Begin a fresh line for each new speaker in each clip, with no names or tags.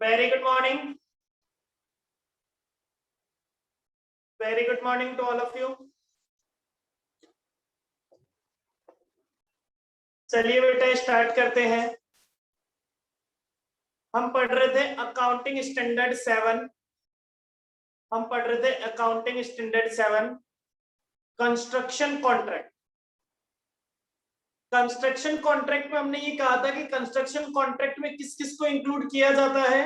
Very good morning. Very good morning to all of you. चलिए बेटा start करते हैं। हम पढ़ रहे थे accounting standard 7। Construction contract. Construction contract में हमने ये कहा था कि कंस्ट्रक्शन कॉन्ट्रैक्ट में किस किस को इंक्लूड किया जाता है।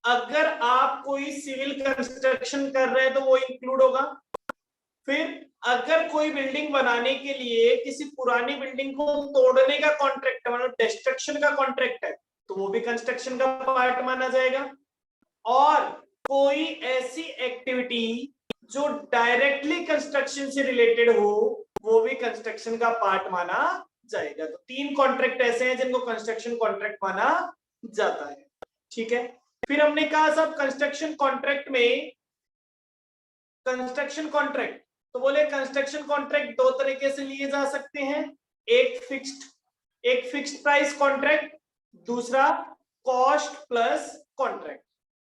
अगर आप कोई सिविल कंस्ट्रक्शन कर रहे हैं तो वो इंक्लूड होगा। फिर अगर कोई बिल्डिंग बनाने के लिए किसी पुरानी बिल्डिंग को तोड़ने का कॉन्ट्रैक्ट है, मतलब डिस्ट्रक्शन का कॉन्ट्रैक्ट है, तो वो भी कंस्ट्रक्शन का पार्ट माना जाएगा। और कोई ऐसी एक्टिविटी जो डायरेक्टली कंस्ट्रक्शन से रिलेटेड हो, वो भी कंस्ट्रक्शन का पार्ट माना जाएगा। तो 3 कॉन्ट्रैक्ट ऐसे हैं जिनको कंस्ट्रक्शन कॉन्ट्रैक्ट माना जाता है। ठीक है। फिर हमने कहा सब कंस्ट्रक्शन कॉन्ट्रैक्ट में कंस्ट्रक्शन कॉन्ट्रैक्ट, तो बोले कंस्ट्रक्शन कॉन्ट्रैक्ट 2 तरीके से लिए जा सकते हैं। एक फिक्स्ड प्राइस कॉन्ट्रैक्ट, दूसरा cost plus contract.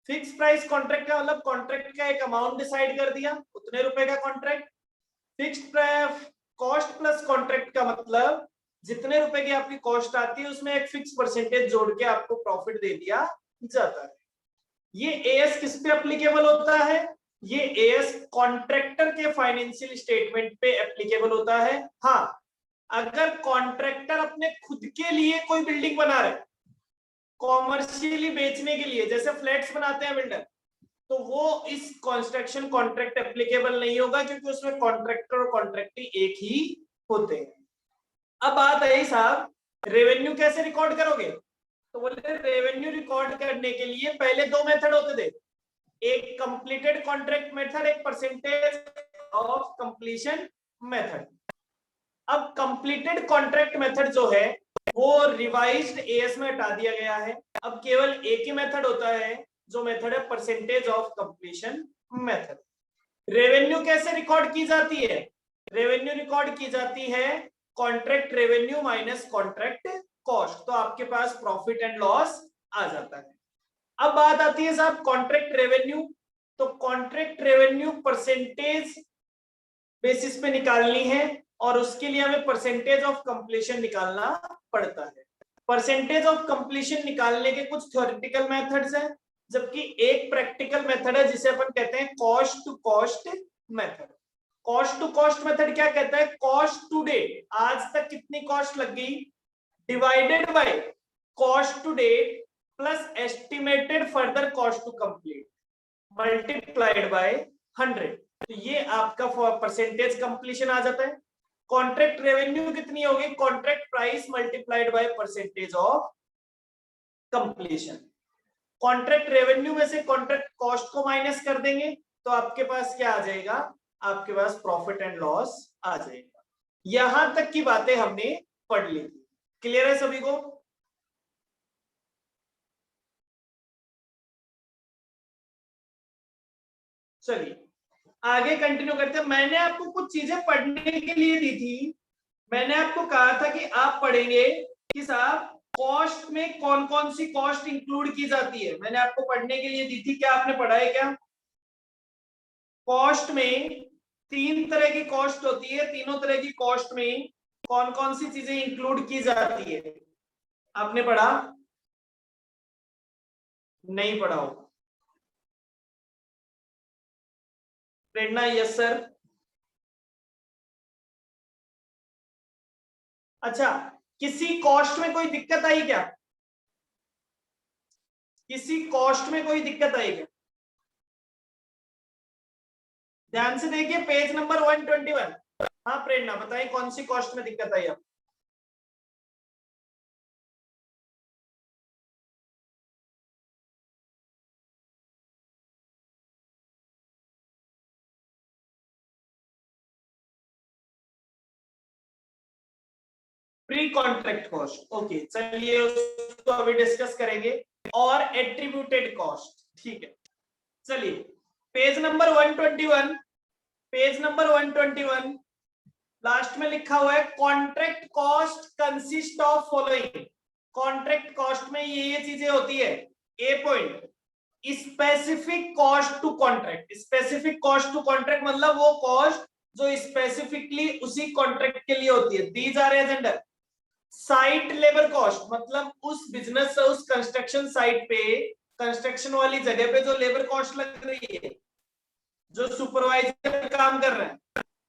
Fix price contract का मतलब कॉन्ट्रैक्ट का एक अमाउंट डिसाइड कर दिया, उतने रुपए का contract. Fixed cost plus contract का मतलब जितने रुपए की आपकी कॉस्ट आती है उसमें एक फिक्स परसेंटेज जोड़ के आपको प्रॉफिट दे दिया जाता है। ये एएस किस पे एप्लीकेबल होता है? ये एएस कॉन्ट्रैक्टर के फाइनेंशियल स्टेटमेंट पे एप्लीकेबल होता है। हाँ, अगर कॉन्ट्रैक्टर अपने खुद के लिए कोई बिल्डिंग बना रहे, कॉमर्शियली बेचने के लिए, जैसे फ्लैट्स बनाते हैं बिल्डर, तो वो इस कंस्ट्रक्शन कॉन्ट्रैक्ट एप्लीकेबल नहीं होगा, क्योंकि उसमें कॉन्ट्रैक्टर और कॉन्ट्रैक्टी एक ही होते हैं। अब बात आई साहब, रेवेन्यू कैसे रिकॉर्ड करोगे? तो बोले रेवेन्यू रिकॉर्ड करने के लिए पहले 2 मेथड होते थे, एक कंप्लीटेड कॉन्ट्रैक्ट मेथड, एक परसेंटेज ऑफ कंप्लीशन मेथड। अब कंप्लीटेड कॉन्ट्रैक्ट मेथड जो है वो रिवाइज्ड एएस में हटा दिया गया है। अब केवल एक ही मेथड होता है, जो मेथड है percentage of completion method. Revenue कैसे रिकॉर्ड की जाती है? रेवेन्यू रिकॉर्ड की जाती है contract revenue minus contract cost, तो आपके पास प्रॉफिट एंड लॉस आ जाता है। अब बात आती है साहब कॉन्ट्रैक्ट रेवेन्यू, तो कॉन्ट्रैक्ट रेवेन्यू परसेंटेज बेसिस पे निकालनी है, और उसके लिए हमें परसेंटेज ऑफ कंप्लीशन निकालना पड़ता है। परसेंटेज ऑफ कंप्लीशन निकालने के कुछ थ्योरेटिकल मेथड्स हैं, जबकि एक प्रैक्टिकल मेथड है जिसे अपन कहते हैं cost to cost method. Cost to cost method क्या कहता है? कॉस्ट टू डेट, आज तक कितनी कॉस्ट लग गई, divided by cost to date plus estimated further cost to complete multiplied by 100, तो ये आपका परसेंटेज कंप्लीशन आ जाता है। कॉन्ट्रैक्ट रेवेन्यू कितनी होगी? Contract price multiplied by percentage of completion. Contract revenue में से कॉन्ट्रैक्ट कॉस्ट को माइनस कर देंगे, तो आपके पास क्या आ जाएगा? आपके पास प्रॉफिट एंड लॉस आ जाएगा। यहां तक की बातें हमने पढ़ ली थी। क्लियर है सभी को? चलिए आगे कंटिन्यू करते हैं। मैंने आपको कुछ चीजें पढ़ने के लिए दी थी। मैंने आपको कहा था कि आप पढ़ेंगे कि साहब कॉस्ट में कौन कौन सी कॉस्ट इंक्लूड की जाती है। मैंने आपको पढ़ने के लिए दी थी, क्या आपने पढ़ा है क्या? कॉस्ट में 3 तरह की कॉस्ट होती है, तीनों तरह की कॉस्ट में कौन कौन सी चीजें इंक्लूड की जाती है, आपने पढ़ा? नहीं पढ़ा हो? प्रेरणा यस सर। अच्छा, किसी कॉस्ट में कोई दिक्कत आई क्या? किसी कॉस्ट में कोई दिक्कत आई क्या? ध्यान से देखिए पेज नंबर 121। हाँ प्रेरणा बताइए कौन सी कॉस्ट में दिक्कत आई आप? प्री कॉन्ट्रैक्ट कॉस्ट, ओके चलिए उसको अभी डिस्कस करेंगे। और एट्रीब्यूटेड कॉस्ट, ठीक है। चलिए page number 121, page number 121 last में लिखा हुआ है contract cost consist of following. Contract cost में ये चीजें होती है। A point, specific cost to contract. Specific cost to contract मतलब वो कॉस्ट जो स्पेसिफिकली उसी कॉन्ट्रैक्ट के लिए होती है। These are as under site labour cost, मतलब उस बिजनेस उस कंस्ट्रक्शन साइट पे, कंस्ट्रक्शन वाली जगह पे जो लेबर कॉस्ट लग रही है, जो सुपरवाइजर काम कर रहे हैं,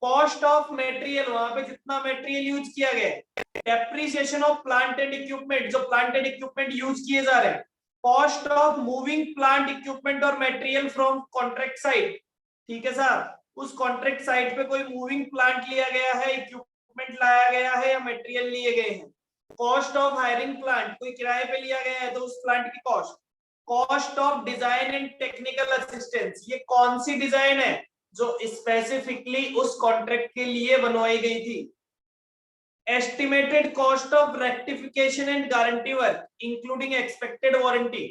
कॉस्ट ऑफ मटेरियल, वहां पे जितना मटेरियल यूज किया गया है, depreciation of plant and equipment, जो प्लांट एंड इक्विपमेंट यूज किए जा रहे हैं, cost of moving plant equipment और मटेरियल फ्रॉम कॉन्ट्रैक्ट साइट। ठीक है साहब, उस कॉन्ट्रैक्ट साइट पे कोई मूविंग प्लांट लिया गया है, इक्विपमेंट लाया गया है या मटेरियल लिए गए हैं। कॉस्ट ऑफ हायरिंग प्लांट, कोई किराए पे लिया गया है तो उस प्लांट की cost. Cost of design and technical assistance, ये कौन सी डिजाइन है जो स्पेसिफिकली उस कॉन्ट्रैक्ट के लिए बनवाई गई थी। Estimated cost of rectification and guarantee work including expected warranty.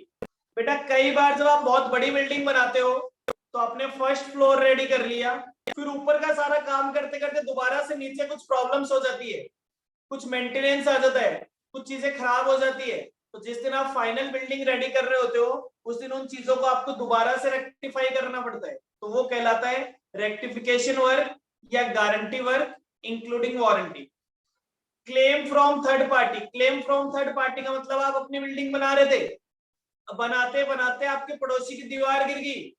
बेटा कई बार जब आप बहुत बड़ी बिल्डिंग बनाते हो तो आपने फर्स्ट फ्लोर रेडी कर लिया, फिर ऊपर का सारा काम करते करते दोबारा से नीचे कुछ प्रॉब्लम्स हो जाती है, कुछ मेंटेनेंस आ जाता है, कुछ चीजें खराब हो जाती है, तो जिस दिन आप फाइनल बिल्डिंग रेडी कर रहे होते हो उस दिन उन चीजों को आपको दोबारा से रेक्टिफाई करना पड़ता है, तो वो कहलाता है रेक्टिफिकेशन वर्क या guarantee work including warranty. Claim from third party, claim from third party का मतलब आप अपनी बिल्डिंग बना रहे थे, बनाते बनाते आपके पड़ोसी की दीवार गिर गई,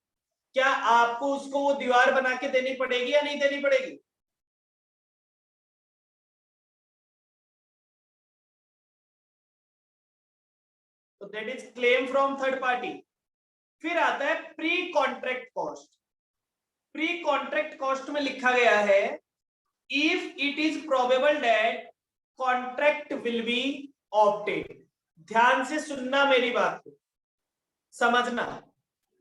क्या आपको उसको वो दीवार बना के देनी पड़ेगी या नहीं देनी पड़ेगी। तो that is claim from third party. फिर आता है pre contract cost. Pre contract cost में लिखा गया है if it is probable that contract will be obtained. ध्यान से सुनना मेरी बात को, समझना।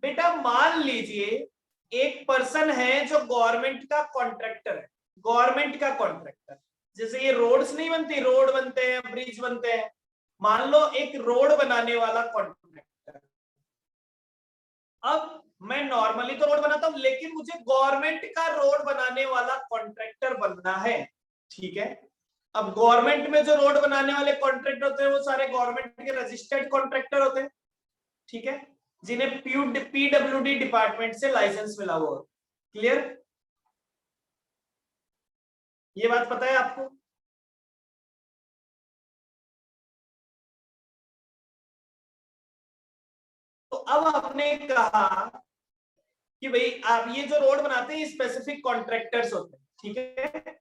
बेटा मान लीजिए एक पर्सन है जो गवर्नमेंट का कॉन्ट्रैक्टर है, गवर्नमेंट का कॉन्ट्रैक्टर, जैसे ये रोड्स नहीं बनती, रोड बनते हैं, ब्रिज बनते हैं, मान लो एक रोड बनाने वाला कॉन्ट्रैक्टर। अब मैं नॉर्मली तो रोड बनाता हूं लेकिन मुझे गवर्नमेंट का रोड बनाने वाला कॉन्ट्रैक्टर बनना है, ठीक है। अब गवर्नमेंट में जो रोड बनाने वाले कॉन्ट्रैक्टर होते हैं वो सारे गवर्नमेंट के रजिस्टर्ड कॉन्ट्रैक्टर होते हैं, ठीक है, जिन्हें पीडब्ल्यूडी डिपार्टमेंट से लाइसेंस मिला हुआ। क्लियर, ये बात पता है आपको। तो अब आपने कहा कि भाई आप ये जो रोड बनाते हैं स्पेसिफिक कॉन्ट्रैक्टर्स होते हैं, ठीक है,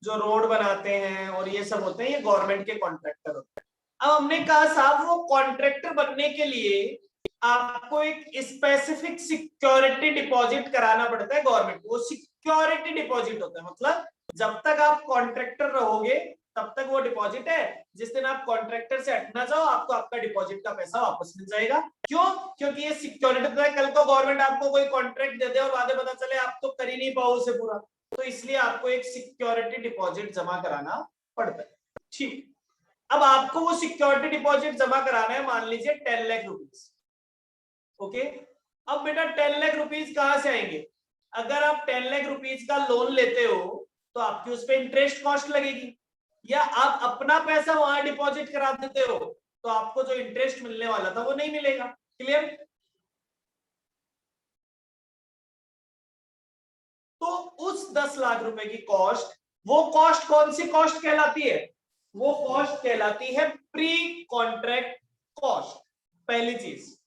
जो रोड बनाते हैं और ये सब होते हैं ये गवर्नमेंट के कॉन्ट्रैक्टर होते हैं। अब हमने कहा साहब वो कॉन्ट्रैक्टर बनने के लिए आपको एक स्पेसिफिक सिक्योरिटी डिपॉजिट कराना पड़ता है गवर्नमेंट को। वो सिक्योरिटी डिपॉजिट होता है, मतलब जब तक आप कॉन्ट्रैक्टर रहोगे तब तक वो डिपॉजिट है, जिस दिन आप कॉन्ट्रैक्टर से हटना चाहो आपको आपका डिपॉजिट का पैसा वापस मिल जाएगा। क्यों? क्योंकि ये सिक्योरिटी होता है, कल को गवर्नमेंट आपको कोई कॉन्ट्रैक्ट दे दे और बाद में पता चले आप तो कर ही नहीं पाओ उसे पूरा, तो इसलिए आपको एक सिक्योरिटी डिपॉजिट जमा कराना पड़ता है। ठीक, अब आपको वो सिक्योरिटी डिपॉजिट जमा कराना है, मान लीजिए 10 लाख रुपीज। ओके, अब बेटा 10 लाख रुपीज कहां से आएंगे? अगर आप 10 लाख रुपीज का लोन लेते हो तो आपकी उस पर इंटरेस्ट कॉस्ट लगेगी, या आप अपना पैसा वहां डिपॉजिट करा देते हो तो आपको जो इंटरेस्ट मिलने वाला था वो नहीं मिलेगा। क्लियर? तो उस 10 लाख रुपए की कॉस्ट, वो कॉस्ट कौन सी कॉस्ट कहलाती है? वो कॉस्ट कहलाती है प्री कॉन्ट्रैक्ट कॉस्ट, पहली चीज।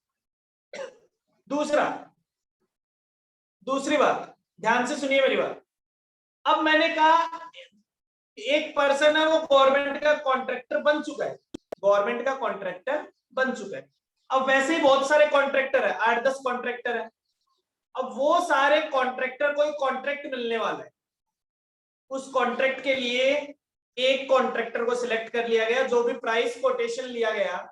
दूसरी बात, ध्यान से सुनिए मेरी बात। अब मैंने कहा एक पर्सन है वो गवर्नमेंट का कॉन्ट्रैक्टर बन चुका है, गवर्नमेंट का कॉन्ट्रैक्टर बन चुका है। अब वैसे ही बहुत सारे कॉन्ट्रैक्टर है, 8-10 कॉन्ट्रैक्टर है। अब वो सारे कॉन्ट्रैक्टर को कॉन्ट्रैक्ट मिलने वाला है, उस कॉन्ट्रैक्ट के लिए एक कॉन्ट्रैक्टर को सिलेक्ट कर लिया गया, जो भी प्राइस कोटेशन लिया गया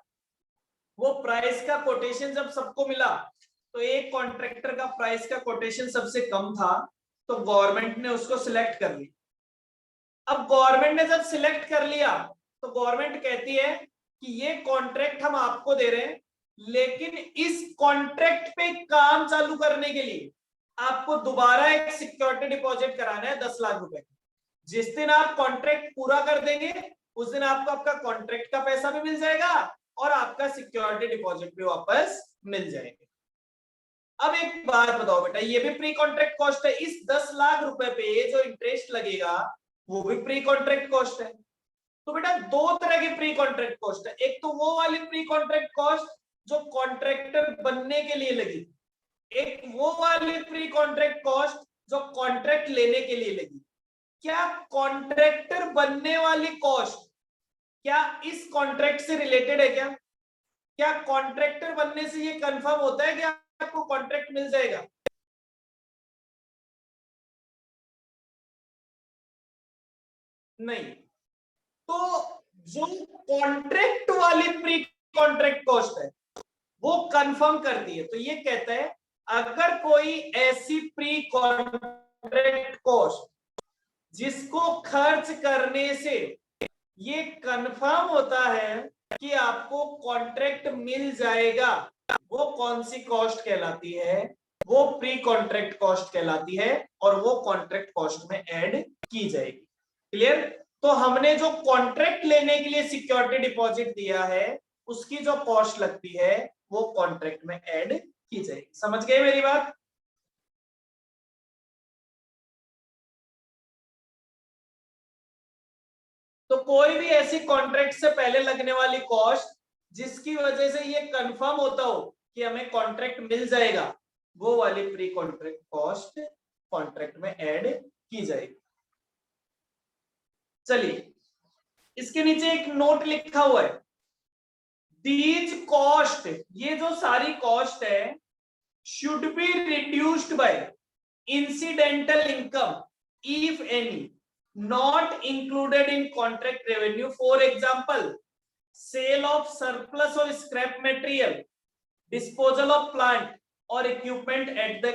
वो प्राइस का कोटेशन जब सबको मिला तो एक कॉन्ट्रैक्टर का प्राइस का कोटेशन सबसे कम था तो गवर्नमेंट ने उसको सिलेक्ट कर लिया। अब गवर्नमेंट ने जब सिलेक्ट कर लिया तो गवर्नमेंट कहती है कि ये कॉन्ट्रैक्ट हम आपको दे रहे हैं, लेकिन इस कॉन्ट्रैक्ट पे काम चालू करने के लिए आपको दोबारा एक सिक्योरिटी डिपॉजिट कराना है 10 लाख रुपए। जिस दिन आप कॉन्ट्रैक्ट पूरा कर देंगे उस दिन आपको आपका कॉन्ट्रैक्ट का पैसा भी मिल जाएगा और आपका सिक्योरिटी डिपॉजिट भी वापस मिल जाएगा। अब एक बात बताओ बेटा, ये भी प्री कॉन्ट्रैक्ट कॉस्ट है, इस 10 लाख रुपए पे जो इंटरेस्ट लगेगा वो भी प्री कॉन्ट्रैक्ट कॉस्ट है। तो बेटा दो तरह की प्री कॉन्ट्रैक्ट कॉस्ट है, एक तो वो वाली प्री कॉन्ट्रैक्ट कॉस्ट जो कॉन्ट्रैक्टर बनने के लिए लगी, एक वो वाली प्री कॉन्ट्रैक्ट कॉस्ट जो कॉन्ट्रैक्ट लेने के लिए लगी। क्या कॉन्ट्रैक्टर बनने वाली कॉस्ट क्या इस कॉन्ट्रैक्ट से रिलेटेड है? क्या कॉन्ट्रैक्टर बनने से ये कंफर्म होता है कि आपको कॉन्ट्रैक्ट मिल जाएगा? नहीं। तो जो कॉन्ट्रैक्ट वाली प्री कॉन्ट्रैक्ट कॉस्ट है वो कंफर्म करती है। तो ये कहता है अगर कोई ऐसी प्री कॉन्ट्रैक्ट कॉस्ट जिसको खर्च करने से ये कंफर्म होता है कि आपको कॉन्ट्रैक्ट मिल जाएगा, वो कौन सी कॉस्ट कहलाती है? वो प्री कॉन्ट्रैक्ट कॉस्ट कहलाती है और वो कॉन्ट्रैक्ट कॉस्ट में ऐड की जाएगी। क्लियर? तो हमने जो कॉन्ट्रैक्ट लेने के लिए सिक्योरिटी डिपॉजिट दिया है उसकी जो कॉस्ट लगती है वो कॉन्ट्रैक्ट में ऐड की जाएगी। समझ गए मेरी बात? तो कोई भी ऐसी कॉन्ट्रैक्ट से पहले लगने वाली कॉस्ट जिसकी वजह से ये कंफर्म होता हो कि हमें कॉन्ट्रैक्ट मिल जाएगा, वो वाली प्री कॉन्ट्रैक्ट कॉस्ट कॉन्ट्रैक्ट में ऐड की जाएगी। चलिए इसके नीचे एक नोट लिखा हुआ है, दीज कॉस्ट, ये जो सारी कॉस्ट है should be reduced by incidental income if any not included in contract revenue, for example sale of surplus or scrap material, disposal of plant or equipment at the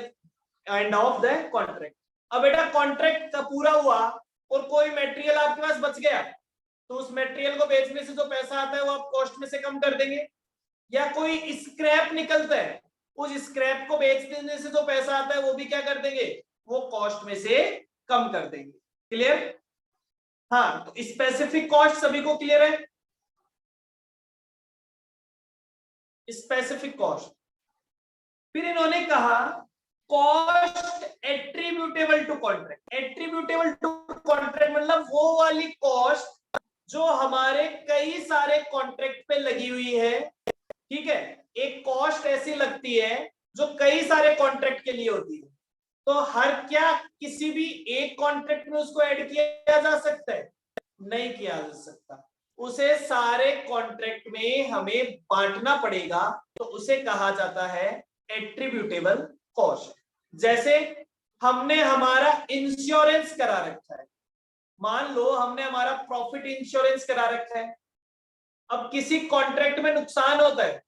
end of the contract। अब बेटा contract का पूरा हुआ और कोई material आपके पास बच गया तो उस मटेरियल को बेचने से जो पैसा आता है वो आप कॉस्ट में से कम कर देंगे, या कोई स्क्रैप निकलता है उस स्क्रैप को बेच देने से जो पैसा आता है वो भी क्या कर देंगे? वो कॉस्ट में से कम कर देंगे। क्लियर? हाँ, तो स्पेसिफिक कॉस्ट सभी को क्लियर है? Specific cost. फिर इन्होंने कहा cost attributable to contract. Attributable to contract मतलब वो वाली कॉस्ट जो हमारे कई सारे कॉन्ट्रैक्ट पे लगी हुई है। ठीक है, एक कॉस्ट ऐसी लगती है जो कई सारे कॉन्ट्रैक्ट के लिए होती है, तो हर क्या किसी भी एक कॉन्ट्रैक्ट में उसको ऐड किया जा सकता है? नहीं किया जा सकता, उसे सारे कॉन्ट्रैक्ट में हमें बांटना पड़ेगा, तो उसे कहा जाता है एट्रीब्यूटेबल कॉस्ट। जैसे हमने हमारा इंश्योरेंस करा रखा है, मान लो हमने हमारा प्रॉफिट इंश्योरेंस करा रखा है, अब किसी कॉन्ट्रैक्ट में नुकसान होता है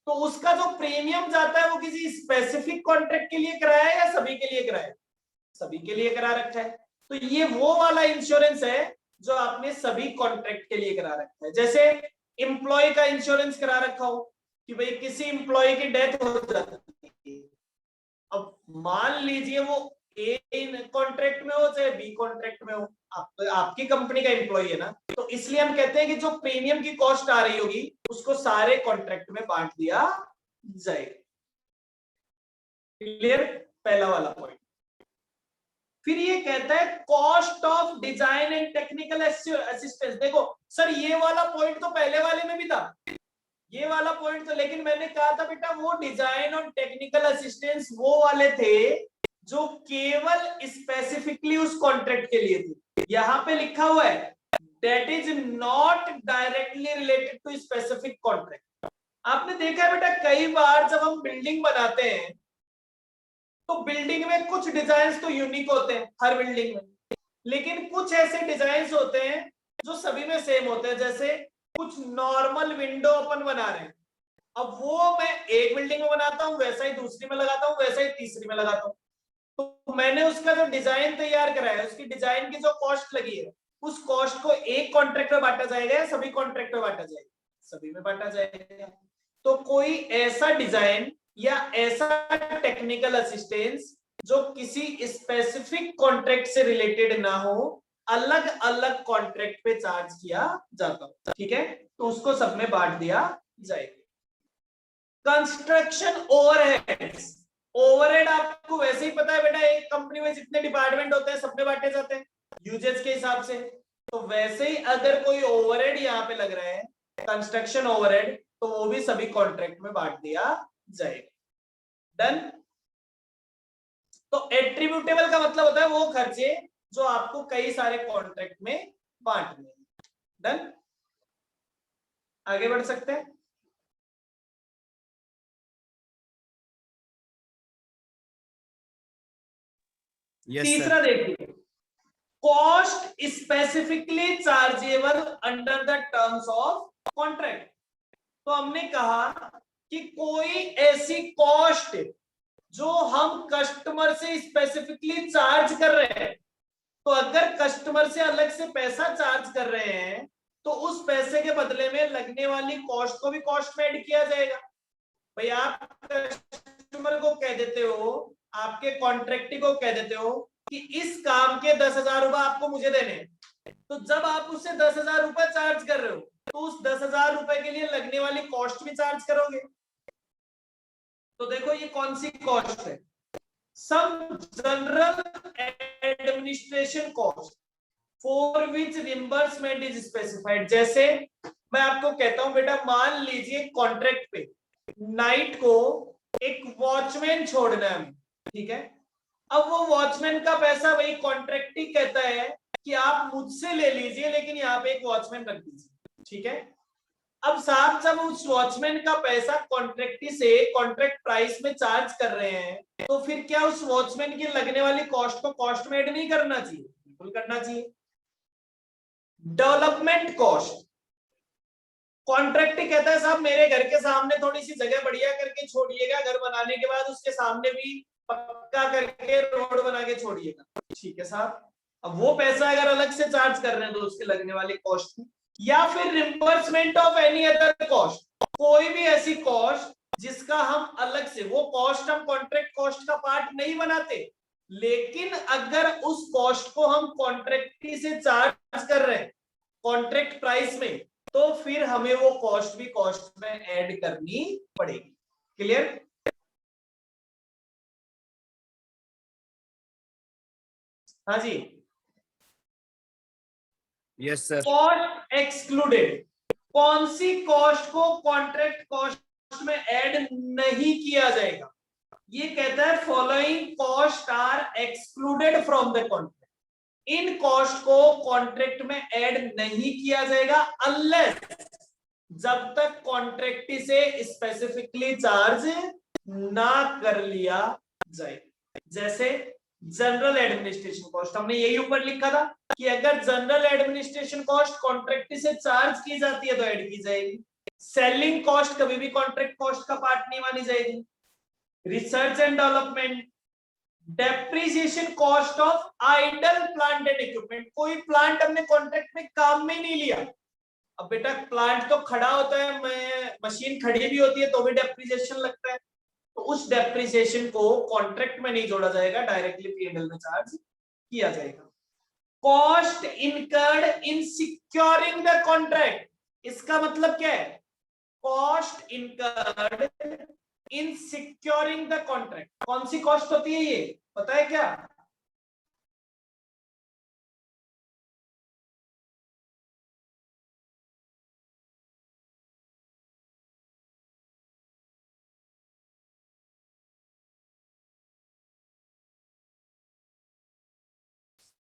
तो उसका जो प्रीमियम जाता है वो किसी स्पेसिफिक कॉन्ट्रैक्ट के लिए कराया है या सभी के लिए कराया है? सभी के लिए करा रखा है। तो ये वो वाला इंश्योरेंस है जो आपने सभी कॉन्ट्रैक्ट के लिए करा रखा है। जैसे एम्प्लॉय का इंश्योरेंस करा रखा हो कि भाई किसी एम्प्लॉय की डेथ हो जाती है, अब मान लीजिए वो ए कॉन्ट्रैक्ट में हो चाहे बी कॉन्ट्रैक्ट में हो, आपकी कंपनी का एम्प्लॉय है ना, तो इसलिए हम कहते हैं कि जो प्रीमियम की कॉस्ट आ रही होगी उसको सारे कॉन्ट्रैक्ट में बांट दिया जाएगा। क्लियर? पहला वाला पॉइंट। फिर ये कहता है cost of design and technical assistance. देखो सर ये वाला पॉइंट तो पहले वाले में भी था, ये वाला पॉइंट तो, लेकिन मैंने कहा था बेटा वो डिजाइन और टेक्निकल असिस्टेंस वो वाले थे जो केवल स्पेसिफिकली उस कॉन्ट्रैक्ट के लिए थे। यहां पे लिखा हुआ है that is not directly related to specific contract. आपने देखा है बेटा कई बार जब हम बिल्डिंग बनाते हैं तो बिल्डिंग में कुछ डिजाइन तो यूनिक होते हैं हर बिल्डिंग में, लेकिन कुछ ऐसे डिजाइन होते हैं जो सभी में सेम होते हैं। जैसे कुछ नॉर्मल विंडो अपन बना रहे हैं, अब वो मैं एक बिल्डिंग में बनाता हूं वैसा ही दूसरी में लगाता हूं वैसा ही तीसरी में लगाता हूं, तो मैंने उसका जो डिजाइन तैयार करा है उसकी डिजाइन की जो कॉस्ट लगी है उस कॉस्ट को एक कॉन्ट्रैक्ट में बांटा जाएगा या सभी कॉन्ट्रैक्ट में बांटा जाएगा? सभी में बांटा जाएगा। तो कोई ऐसा डिजाइन या ऐसा टेक्निकल असिस्टेंस जो किसी स्पेसिफिक कॉन्ट्रैक्ट से रिलेटेड ना हो, अलग अलग कॉन्ट्रैक्ट पे चार्ज किया जाता हो, ठीक है, तो उसको सब में बांट दिया जाएगी। कंस्ट्रक्शन ओवरहेड्स, ओवरहेड आपको वैसे ही पता है बेटा, एक कंपनी में जितने डिपार्टमेंट होते हैं सब में बांटे जाते हैं यूजेस के हिसाब से। तो वैसे ही अगर कोई ओवरहेड यहाँ पे लग रहे हैं कंस्ट्रक्शन ओवरहेड, तो वो भी सभी कॉन्ट्रैक्ट में बांट दिया जाएगा। डन। तो एट्रीब्यूटेबल का मतलब होता है वो खर्चे जो आपको कई सारे कॉन्ट्रैक्ट में बांटने हैं। डन, आगे बढ़ सकते हैं। तीसरा देखिए, cost specifically chargeable under the terms of contract. तो हमने कहा कि कोई ऐसी कॉस्ट जो हम कस्टमर से स्पेसिफिकली चार्ज कर रहे हैं, तो अगर कस्टमर से अलग से पैसा चार्ज कर रहे हैं तो उस पैसे के बदले में लगने वाली कॉस्ट को भी कॉस्ट में ऐड किया जाएगा। भाई आप कस्टमर को कह देते हो, आपके कॉन्ट्रैक्टी को कह देते हो कि इस काम के 10,000 रुपए आपको मुझे देने हैं, तो जब आप उससे 10,000 रुपए चार्ज कर रहे हो तो उस 10,000 रुपए के लिए लगने वाली कॉस्ट भी चार्ज करोगे। तो देखो ये कौन सी कॉस्ट है, some general administration cost for which reimbursement is specified. जैसे मैं आपको कहता हूं बेटा, मान लीजिए कॉन्ट्रैक्ट पे नाइट को एक वॉचमैन छोड़ना है हमें, ठीक है। अब वो वॉचमैन का पैसा वही कॉन्ट्रैक्टी कहता है कि आप मुझसे ले लीजिए लेकिन यहाँ पे एक वॉचमैन रख दीजिए, ठीक है। अब साहब जब उस वॉचमैन का पैसा कॉन्ट्रैक्टी से कॉन्ट्रैक्ट प्राइस में चार्ज कर रहे हैं, तो फिर क्या उस वॉचमैन की लगने वाली कॉस्ट को कॉस्ट में ऐड नहीं करना चाहिए? बिल्कुल करना चाहिए। डेवलपमेंट कॉस्ट, कॉन्ट्रैक्टी कहता है साहब मेरे घर के सामने थोड़ी सी जगह बढ़िया करके छोड़िएगा, घर बनाने के बाद उसके सामने भी पक्का करके रोड बना के छोड़िएगा, ठीक है साहब। अब वो पैसा अगर अलग से चार्ज कर रहे हैं तो उसके लगने वाली कॉस्ट, या फिर reimbursement of any other cost, कोई भी ऐसी कॉस्ट जिसका हम अलग से, वो कॉस्ट हम कॉन्ट्रैक्ट कॉस्ट का पार्ट नहीं बनाते, लेकिन अगर उस कॉस्ट को हम कॉन्ट्रैक्टी से चार्ज कर रहे हैं कॉन्ट्रैक्ट प्राइस में, तो फिर हमें वो कॉस्ट भी कॉस्ट में ऐड करनी पड़ेगी। क्लियर? हाँ जी,
यस सर।
कॉस्ट एक्सक्लूडेड, कौन सी कॉस्ट को कॉन्ट्रैक्ट कॉस्ट में ऐड नहीं किया जाएगा? ये कहता है following cost are excluded from the contract. इन कॉस्ट को कॉन्ट्रैक्ट में ऐड नहीं किया जाएगा अनलेस, जब तक कॉन्ट्रैक्टी से स्पेसिफिकली चार्ज ना कर लिया जाए। जैसे जनरल एडमिनिस्ट्रेशन कॉस्ट, हमने यही ऊपर लिखा था कि अगर जनरल एडमिनिस्ट्रेशन कॉस्ट कॉन्ट्रैक्ट से चार्ज की जाती है तो ऐड की जाएगी। सेलिंग कॉस्ट कभी भी कॉन्ट्रैक्ट कॉस्ट का पार्ट नहीं मानी जाएगी। Research and development, depreciation cost of idle plant and equipment, कोई प्लांट हमने कॉन्ट्रैक्ट में काम में नहीं लिया, अब बेटा प्लांट तो खड़ा होता है, मशीन खड़ी भी होती है तो भी डेप्रिसिएशन लगता है, तो उस डेप्रिसिएशन को कॉन्ट्रैक्ट में नहीं जोड़ा जाएगा, डायरेक्टली पीएनएल में चार्ज किया जाएगा। Cost incurred in securing the contract, इसका मतलब क्या है? Cost incurred in securing the contract, कौन सी कॉस्ट होती है ये पता है क्या?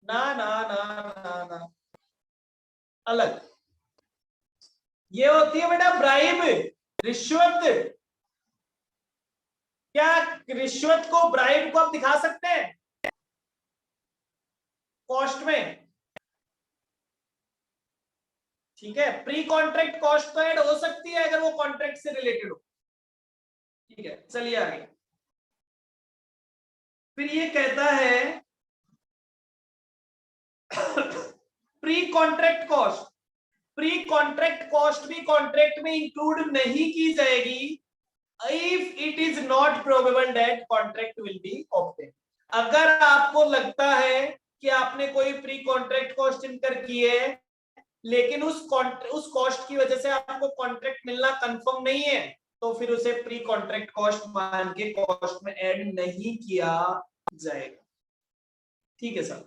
ना ना ना ना ना, अलग, ये होती है बेटा ब्राइब, रिश्वत। क्या रिश्वत को, ब्राइब को आप दिखा सकते हैं कॉस्ट में? ठीक है, प्री कॉन्ट्रैक्ट कॉस्ट तो ऐड हो सकती है अगर वो कॉन्ट्रैक्ट से रिलेटेड हो। ठीक है, चलिए आगे। फिर ये कहता है pre contract cost, pre contract cost भी कॉन्ट्रैक्ट में इंक्लूड नहीं की जाएगी if it is not probable that contract will be obtain. अगर आपको लगता है कि आपने कोई प्री कॉन्ट्रैक्ट कॉस्ट इनकर की है लेकिन उस कॉस्ट की वजह से आपको कॉन्ट्रैक्ट मिलना कंफर्म नहीं है, तो फिर उसे प्री कॉन्ट्रैक्ट कॉस्ट मान के कॉस्ट में ऐड नहीं किया जाएगा। ठीक है सर।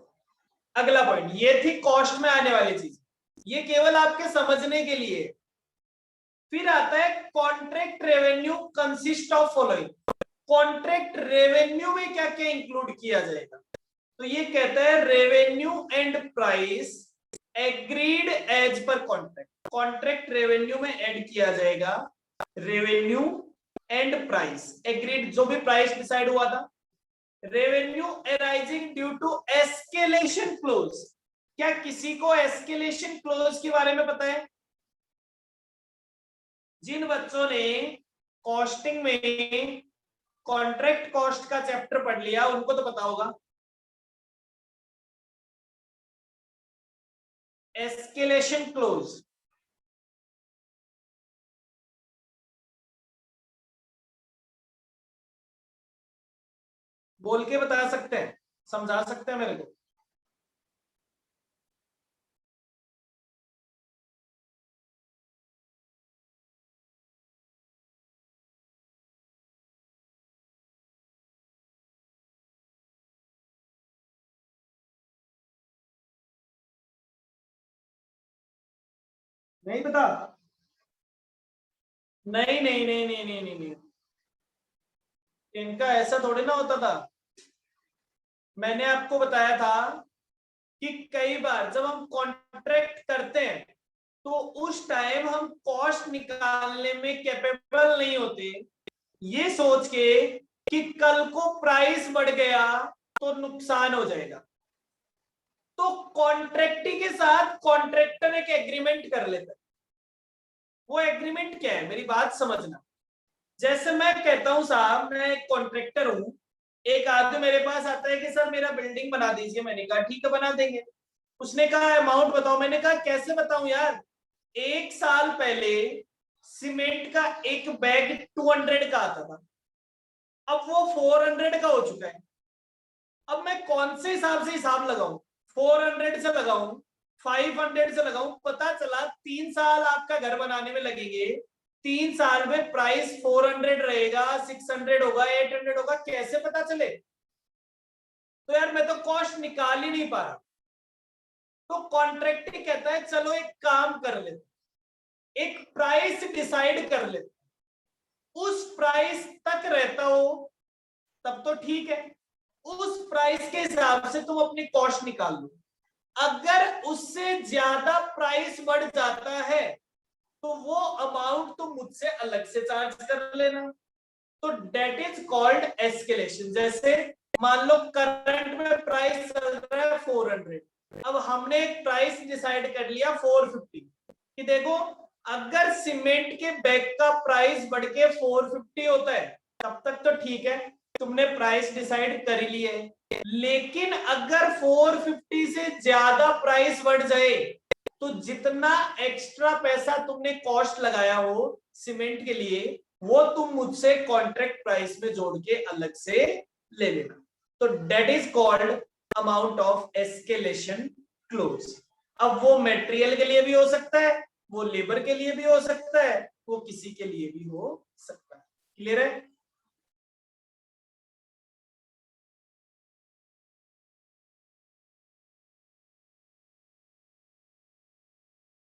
अगला पॉइंट, ये थी कॉस्ट में आने वाली चीज, ये केवल आपके समझने के लिए। फिर आता है contract revenue consist of following. Contract revenue में क्या क्या इंक्लूड किया जाएगा? तो ये कहता है revenue and price agreed as per contract. Contract revenue में ऐड किया जाएगा रेवेन्यू एंड प्राइस एग्रीड, जो भी प्राइस डिसाइड हुआ था। Revenue arising due to escalation clause. क्या किसी को एस्केलेशन क्लोज के बारे में पता है? जिन बच्चों ने कॉस्टिंग में कॉन्ट्रैक्ट कॉस्ट का चैप्टर पढ़ लिया उनको तो पता होगा। एस्केलेशन क्लोज बोल के बता सकते हैं, समझा सकते हैं मेरे को? नहीं पता? नहीं नहीं नहीं नहीं नहीं नहीं, नहीं। इनका ऐसा थोड़ी ना होता था। मैंने आपको बताया था कि कई बार जब हम कॉन्ट्रैक्ट करते हैं तो उस टाइम हम कॉस्ट निकालने में कैपेबल नहीं होते, ये सोच के कि कल को प्राइस बढ़ गया तो नुकसान हो जाएगा। तो कॉन्ट्रैक्टी के साथ कॉन्ट्रैक्टर एक एग्रीमेंट कर लेता है। वो एग्रीमेंट क्या है, मेरी बात समझना। जैसे मैं कहता हूं साहब मैं एक कॉन्ट्रैक्टर हूं, एक आदमी मेरे पास आता है कि सर मेरा बिल्डिंग बना दीजिए। मैंने कहा ठीक है बना देंगे। उसने कहा अमाउंट बताओ। मैंने कहा कैसे बताऊं यार, 1 साल पहले सीमेंट का एक बैग 200 का आता था, अब वो 400 का हो चुका है। अब मैं कौन से हिसाब से हिसाब लगाऊं? 400 से लगाऊं, 500 से लगाऊं? पता चला 3 साल आपका घर बनाने में लगेंगे, 3 साल में प्राइस 400 रहेगा, 600 होगा, 800 होगा, कैसे पता चले? तो यार मैं तो कॉस्ट निकाल ही नहीं पा रहा। तो कॉन्ट्रैक्ट कहता है चलो एक काम कर लेते, एक प्राइस डिसाइड कर लेते, उस प्राइस तक रहता हो तब तो ठीक है, उस प्राइस के हिसाब से तुम अपनी कॉस्ट निकाल लो। अगर उससे ज्यादा प्राइस बढ़ जाता है तो वो अमाउंट तुम मुझसे अलग से चार्ज कर लेना। तो डेट इज कॉल्ड एस्केलेशन। जैसे मान लो करंट में प्राइस चल रहा है 400, अब हमने एक प्राइस डिसाइड कर लिया 450 कि देखो अगर सीमेंट के बैग का प्राइस बढ़ के 450 होता है तब तक तो ठीक है, तुमने प्राइस डिसाइड कर ही है। लेकिन अगर 450 से ज्यादा प्राइस बढ़ जाए तो जितना एक्स्ट्रा पैसा तुमने कॉस्ट लगाया हो सीमेंट के लिए वो तुम मुझसे कॉन्ट्रैक्ट प्राइस में जोड़ के अलग से ले लेना। तो that is called amount of escalation clause. अब वो मटेरियल के लिए भी हो सकता है, वो लेबर के लिए भी हो सकता है, वो किसी के लिए भी हो सकता है। क्लियर है?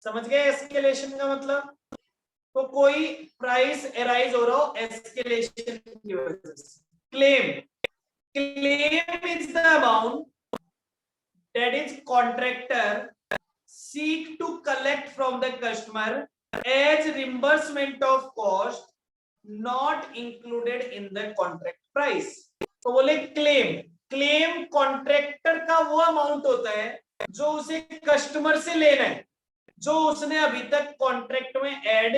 समझ गए एस्केलेशन का मतलब? तो कोई प्राइस एराइज हो रहा हो एस्केलेशन की वजह से। Claim, claim is the amount that is contractor seek to collect from the customer as reimbursement of cost not included in the contract price। तो बोले क्लेम, क्लेम कॉन्ट्रैक्टर का वो अमाउंट होता है जो उसे कस्टमर से लेना है, जो उसने अभी तक कॉन्ट्रैक्ट में ऐड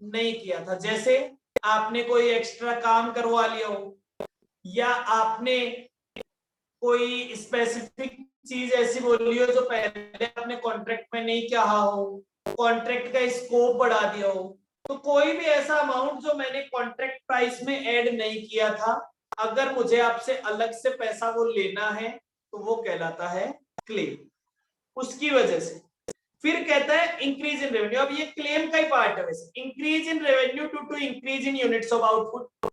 नहीं किया था। जैसे आपने कोई एक्स्ट्रा काम करवा लिया हो, या आपने कोई स्पेसिफिक चीज ऐसी बोली हो जो पहले आपने कॉन्ट्रैक्ट में नहीं कहा हो, कॉन्ट्रैक्ट का स्कोप बढ़ा दिया हो। तो कोई भी ऐसा अमाउंट जो मैंने कॉन्ट्रैक्ट प्राइस में ऐड नहीं किया था, अगर मुझे आपसे अलग से पैसा वो लेना है तो वो कहलाता है क्लेम। उसकी वजह से फिर कहता है इंक्रीज इन रेवेन्यू। अब ये क्लेम का ही पार्ट है वैसे। Increase in revenue to increase in units of output.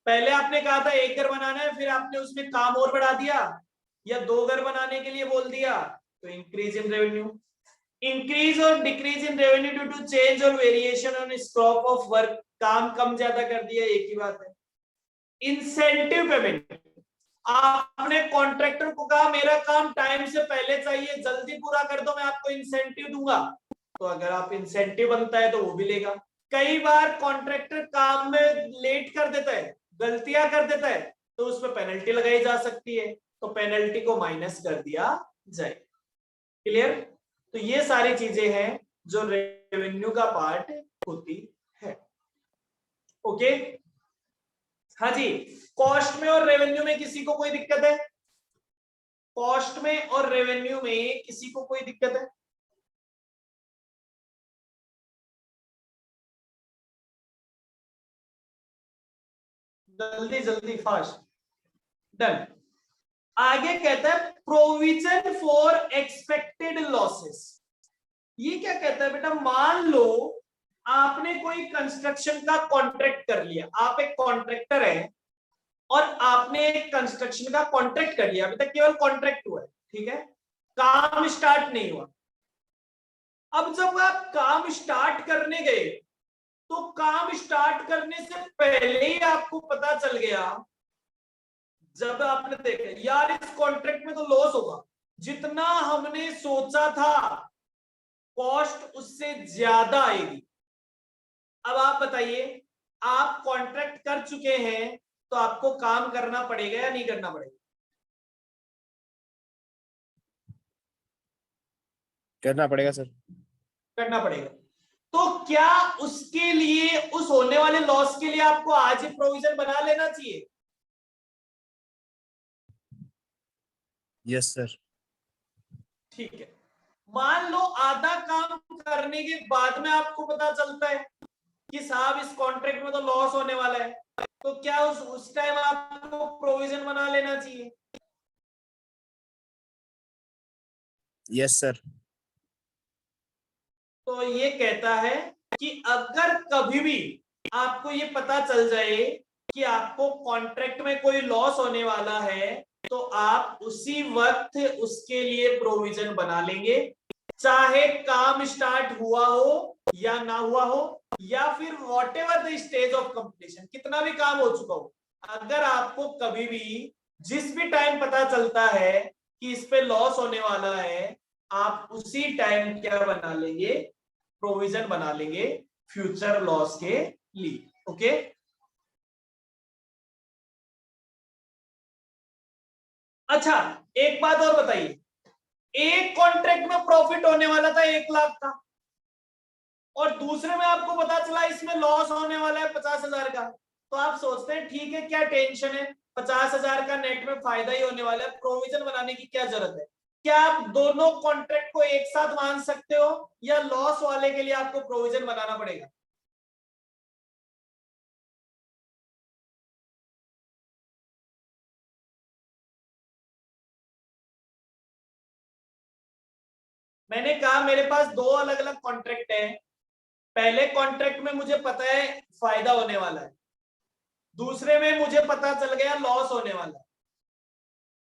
पहले आपने कहा था एक घर बनाना है, फिर आपने उसमें काम और बढ़ा दिया, या 2 घर बनाने के लिए बोल दिया, तो इंक्रीज इन रेवेन्यू। इंक्रीज और decrease in revenue due to change और variation on scope of work, काम कम ज्यादा कर दिया, एक ही बात है। इंसेंटिव पेमेंट, आपने कॉन्ट्रैक्टर को कहा मेरा काम टाइम से पहले चाहिए, जल्दी पूरा कर दो, मैं आपको इंसेंटिव दूंगा, तो अगर आप इंसेंटिव बनता है तो वो भी लेगा। कई बार कॉन्ट्रैक्टर काम में लेट कर देता है, गलतियां कर देता है, तो उस पर पेनल्टी लगाई जा सकती है, तो पेनल्टी को माइनस कर दिया जाए। क्लियर? तो ये सारी चीजें हैं जो रेवेन्यू का पार्ट होती है। ओके, हाँ जी। कॉस्ट में और रेवेन्यू में किसी को कोई दिक्कत है? कॉस्ट में और रेवेन्यू में किसी को कोई दिक्कत है? जल्दी जल्दी फास्ट। डन। आगे कहता है प्रोविजन फॉर एक्सपेक्टेड लॉसेस। ये क्या कहता है बेटा? मान लो आपने कोई कंस्ट्रक्शन का कॉन्ट्रैक्ट कर लिया, आप एक कॉन्ट्रैक्टर है और आपने एक कंस्ट्रक्शन का कॉन्ट्रैक्ट कर लिया, अभी तक केवल कॉन्ट्रैक्ट हुआ है, ठीक है, काम स्टार्ट नहीं हुआ। अब जब आप काम स्टार्ट करने गए तो काम स्टार्ट करने से पहले ही आपको पता चल गया, जब आपने देखा यार इस कॉन्ट्रैक्ट में तो लॉस होगा, जितना हमने सोचा था कॉस्ट उससे ज्यादा आएगी। अब आप बताइए, आप कॉन्ट्रैक्ट कर चुके हैं तो आपको काम करना पड़ेगा या नहीं करना पड़ेगा?
करना पड़ेगा सर।
करना पड़ेगा। तो क्या उसके लिए, उस होने वाले लॉस के लिए आपको आज ही प्रोविजन बना लेना चाहिए?
Yes sir.
ठीक है। मान लो आधा काम करने के बाद में आपको पता चलता है कि साहब इस कॉन्ट्रैक्ट में तो लॉस होने वाला है, तो क्या उस टाइम आपको प्रोविजन बना लेना चाहिए?
Yes sir.
तो ये कहता है कि अगर कभी भी आपको ये पता चल जाए कि आपको कॉन्ट्रैक्ट में कोई लॉस होने वाला है, तो आप उसी वक्त उसके लिए प्रोविजन बना लेंगे, चाहे काम स्टार्ट हुआ हो या ना हुआ हो, या फिर what ever the stage of completion, कितना भी काम हो चुका हो। अगर आपको कभी भी जिस भी टाइम पता चलता है कि इस पे लॉस होने वाला है, आप उसी टाइम क्या बना लेंगे? प्रोविजन बना लेंगे फ्यूचर लॉस के लिए। ओके, अच्छा एक बात और बताइए, एक कॉन्ट्रैक्ट में प्रॉफिट होने वाला था 1 लाख का, और दूसरे में आपको पता चला इसमें लॉस होने वाला है 50,000 का, तो आप सोचते हैं ठीक है क्या टेंशन है, 50,000 का नेट में फायदा ही होने वाला है, प्रोविजन बनाने की क्या जरूरत है? क्या आप दोनों कॉन्ट्रैक्ट को एक साथ मान सकते हो, या लॉस वाले के लिए आपको प्रोविजन बनाना पड़ेगा? मैंने कहा मेरे पास 2 अलग अलग कॉन्ट्रैक्ट हैं, पहले कॉन्ट्रैक्ट में मुझे पता है फायदा होने वाला है, दूसरे में मुझे पता चल गया लॉस होने वाला है,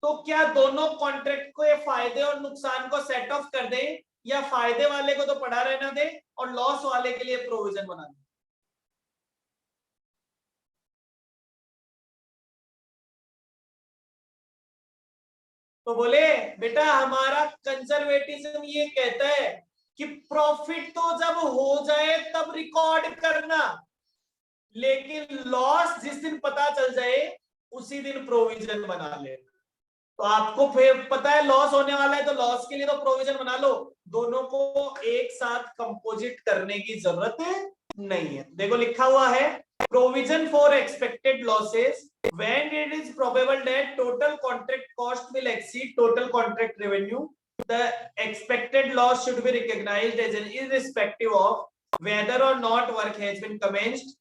तो क्या दोनों कॉन्ट्रैक्ट को ये फायदे और नुकसान को सेट ऑफ कर दे, या फायदे वाले को तो पड़ा रहना दे और लॉस वाले के लिए प्रोविजन बना दे? तो बोले बेटा हमारा कंजर्वेटिज्म ये कहता है कि प्रॉफिट तो जब हो जाए तब रिकॉर्ड करना, लेकिन लॉस जिस दिन पता चल जाए उसी दिन प्रोविजन बना ले। तो आपको फिर पता है लॉस होने वाला है, तो लॉस के लिए तो प्रोविजन बना लो, दोनों को एक साथ कंपोजिट करने की जरूरत नहीं है। देखो लिखा हुआ है provision for expected losses when it is probable that total contract cost will exceed total contract revenue, the expected loss should be recognized as an irrespective of whether or not work has been commenced,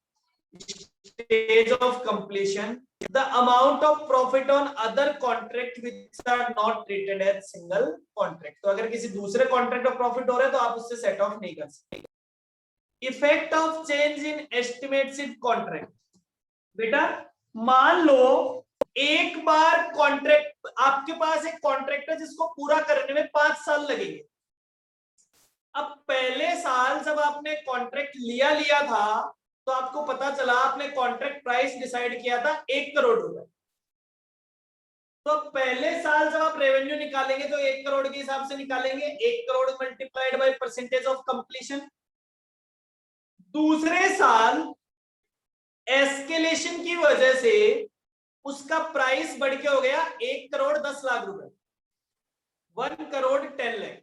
stage of completion, the amount of profit on other contract which are not treated as single contract. तो अगर किसी दूसरे contract में profit हो रहा है तो आप उससे सेट ऑफ नहीं कर सकते. Effect of change in estimated contract. बेटा मान लो एक बार कॉन्ट्रैक्ट, आपके पास एक कॉन्ट्रैक्ट है जिसको पूरा करने में 5 साल लगेंगे. अब पहले साल जब आपने कॉन्ट्रैक्ट लिया था तो आपको पता चला, आपने कॉन्ट्रैक्ट प्राइस डिसाइड किया था 1 करोड़ रुपए. तो पहले साल जब आप रेवेन्यू निकालेंगे तो 1 करोड़ के हिसाब से निकालेंगे, 1 crore multiplied by percentage of completion. दूसरे साल एस्केलेशन की वजह से उसका प्राइस बढ़ के हो गया 1 करोड़ 10 लाख रुपए, 1 करोड़ 10 लाख.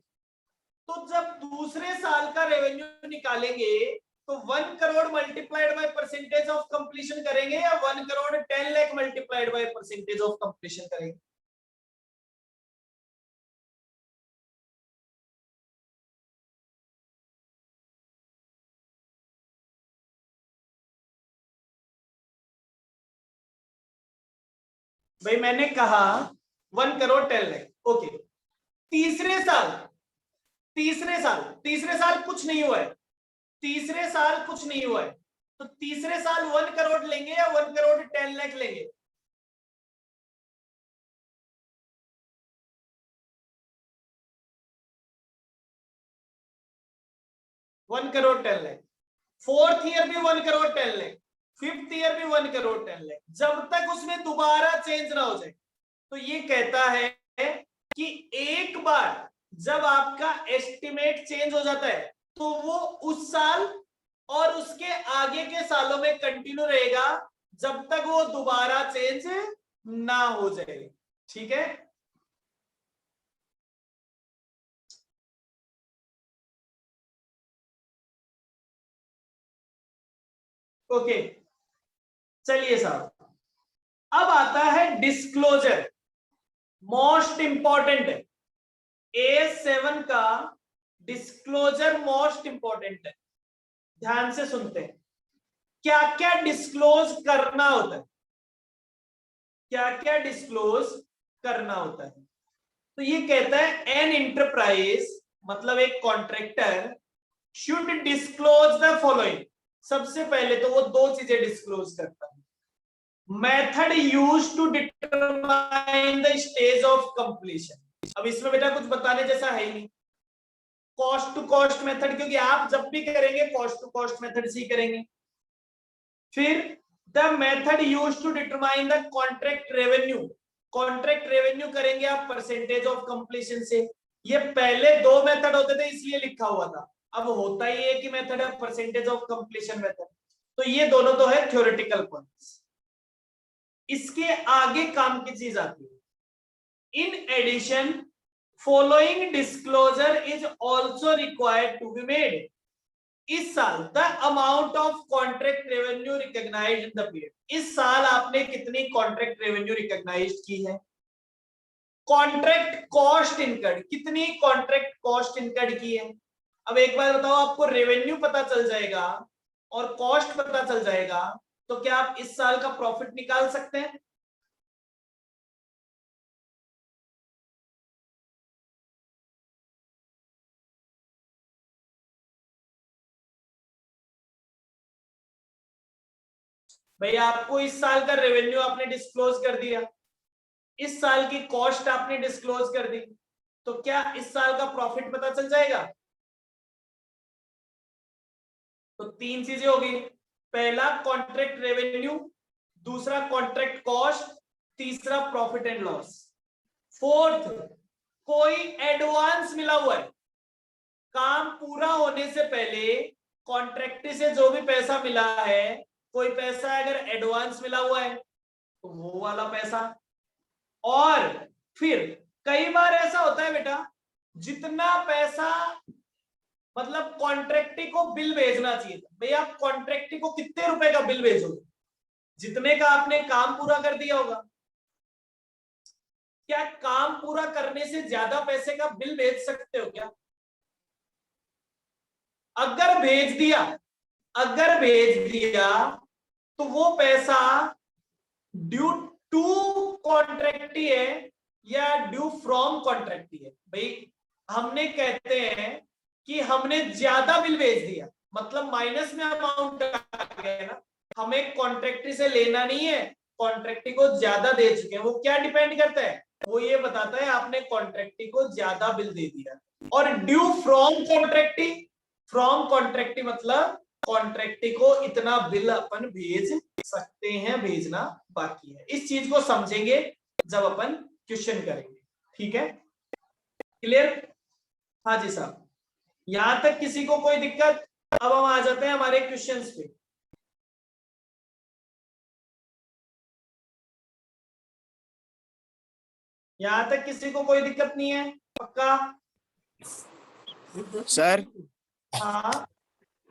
तो जब दूसरे साल का रेवेन्यू निकालेंगे तो 1 crore multiplied by percentage of completion करेंगे या 1 crore 10 lakh multiplied by percentage of completion करेंगे? भाई मैंने कहा 1 करोड़ 10 लाख. ओके. तीसरे साल कुछ नहीं हुआ है. तीसरे साल कुछ नहीं हुआ है तो तीसरे साल 1 करोड़ लेंगे या 1 करोड़ 10 लाख लेंगे? One crore 10 lakh. Fourth year भी 1 करोड़ 10 लाख, फिफ्थ ईयर भी 1 करोड़ 10 लाख, जब तक उसमें दोबारा चेंज ना हो जाए. तो ये कहता है कि एक बार जब आपका एस्टिमेट चेंज हो जाता है तो वो उस साल और उसके आगे के सालों में कंटिन्यू रहेगा जब तक वो दोबारा चेंज ना हो जाए. ठीक है. ओके. चलिए साहब, अब आता है डिस्क्लोजर. मोस्ट इंपॉर्टेंट है. A7 का डिस्क्लोजर मोस्ट इंपॉर्टेंट है. ध्यान से सुनते हैं. क्या क्या डिस्क्लोज करना होता है, क्या क्या डिस्क्लोज करना होता है. तो ये कहता है एन एंटरप्राइज मतलब एक contractor should disclose the following. सबसे पहले तो वो 2 चीजें डिस्क्लोज करता है. Method used to determine the stage of completion. अब इसमें बेटा कुछ बताने जैसा है ही नहीं. कॉस्ट टू कॉस्ट मेथड, क्योंकि आप जब भी करेंगे कॉस्ट टू कॉस्ट मेथड से ही करेंगे. फिर the method used to determine the contract revenue. Contract revenue करेंगे आप परसेंटेज ऑफ कंप्लीशन से. ये पहले 2 मेथड होते थे इसलिए लिखा हुआ था. अब होता ही है कि मेथड है परसेंटेज ऑफ कंप्लीशन मेथड. तो ये दोनों तो है थ्योरेटिकल पॉइंट्स. इसके आगे काम की चीज आती है. In addition following disclosure is also required to be made. इस साल the amount of contract revenue recognised in the period. इस साल आपने कितनी कॉन्ट्रैक्ट रेवेन्यू रिकॉग्नाइज्ड की है. कॉन्ट्रैक्ट कॉस्ट इनकर्ड, कितनी कॉन्ट्रैक्ट कॉस्ट इनकर्ड की है. अब एक बार बताओ, आपको रेवेन्यू पता चल जाएगा और कॉस्ट पता चल जाएगा तो क्या आप इस साल का प्रॉफिट निकाल सकते हैं? भैया आपको इस साल का रेवेन्यू आपने डिस्क्लोज कर दिया, इस साल की कॉस्ट आपने डिस्क्लोज कर दी, तो क्या इस साल का प्रॉफिट पता चल जाएगा? तो 3 चीजें होगी. पहला कॉन्ट्रैक्ट रेवेन्यू, दूसरा कॉन्ट्रैक्ट कॉस्ट, तीसरा प्रॉफिट एंड लॉस. फोर्थ, कोई एडवांस मिला हुआ है. काम पूरा होने से पहले कॉन्ट्रैक्ट से जो भी पैसा मिला है, कोई पैसा अगर एडवांस मिला हुआ है तो वो वाला पैसा. और फिर कई बार ऐसा होता है बेटा, जितना पैसा मतलब कॉन्ट्रैक्टी को बिल भेजना चाहिए था. भैया आप कॉन्ट्रैक्टी को कितने रुपए का बिल भेजोगे? जितने का आपने काम पूरा कर दिया होगा. क्या काम पूरा करने से ज्यादा पैसे का बिल भेज सकते हो क्या? अगर भेज दिया तो वो पैसा ड्यू टू कॉन्ट्रैक्टी है या ड्यू फ्रॉम कॉन्ट्रैक्टी है? भाई हमने कहते हैं कि हमने ज्यादा बिल भेज दिया, मतलब माइनस में अमाउंट आ गया ना, हमें कॉन्ट्रैक्टी से लेना नहीं है, कॉन्ट्रैक्टी को ज्यादा दे चुके हैं। वो क्या डिपेंड करता है? वो ये बताता है आपने कॉन्ट्रैक्टी को ज्यादा बिल दे दिया। और ड्यू फ्रॉम कॉन्ट्रैक्टी, फ्रॉम कॉन्ट्रैक्टी मतलब कॉन्ट्रैक्टी को इतना बिल अपन भेज सकते हैं, भेजना बाकी है। इस चीज को समझेंगे जब अपन क्वेश्चन करेंगे। ठीक है, क्लियर? हाँ जी साहब, यहां तक किसी को कोई दिक्कत? अब हम आ जाते हैं हमारे क्वेश्चंस पे। यहां तक किसी को कोई दिक्कत नहीं है? पक्का?
सर
हाँ,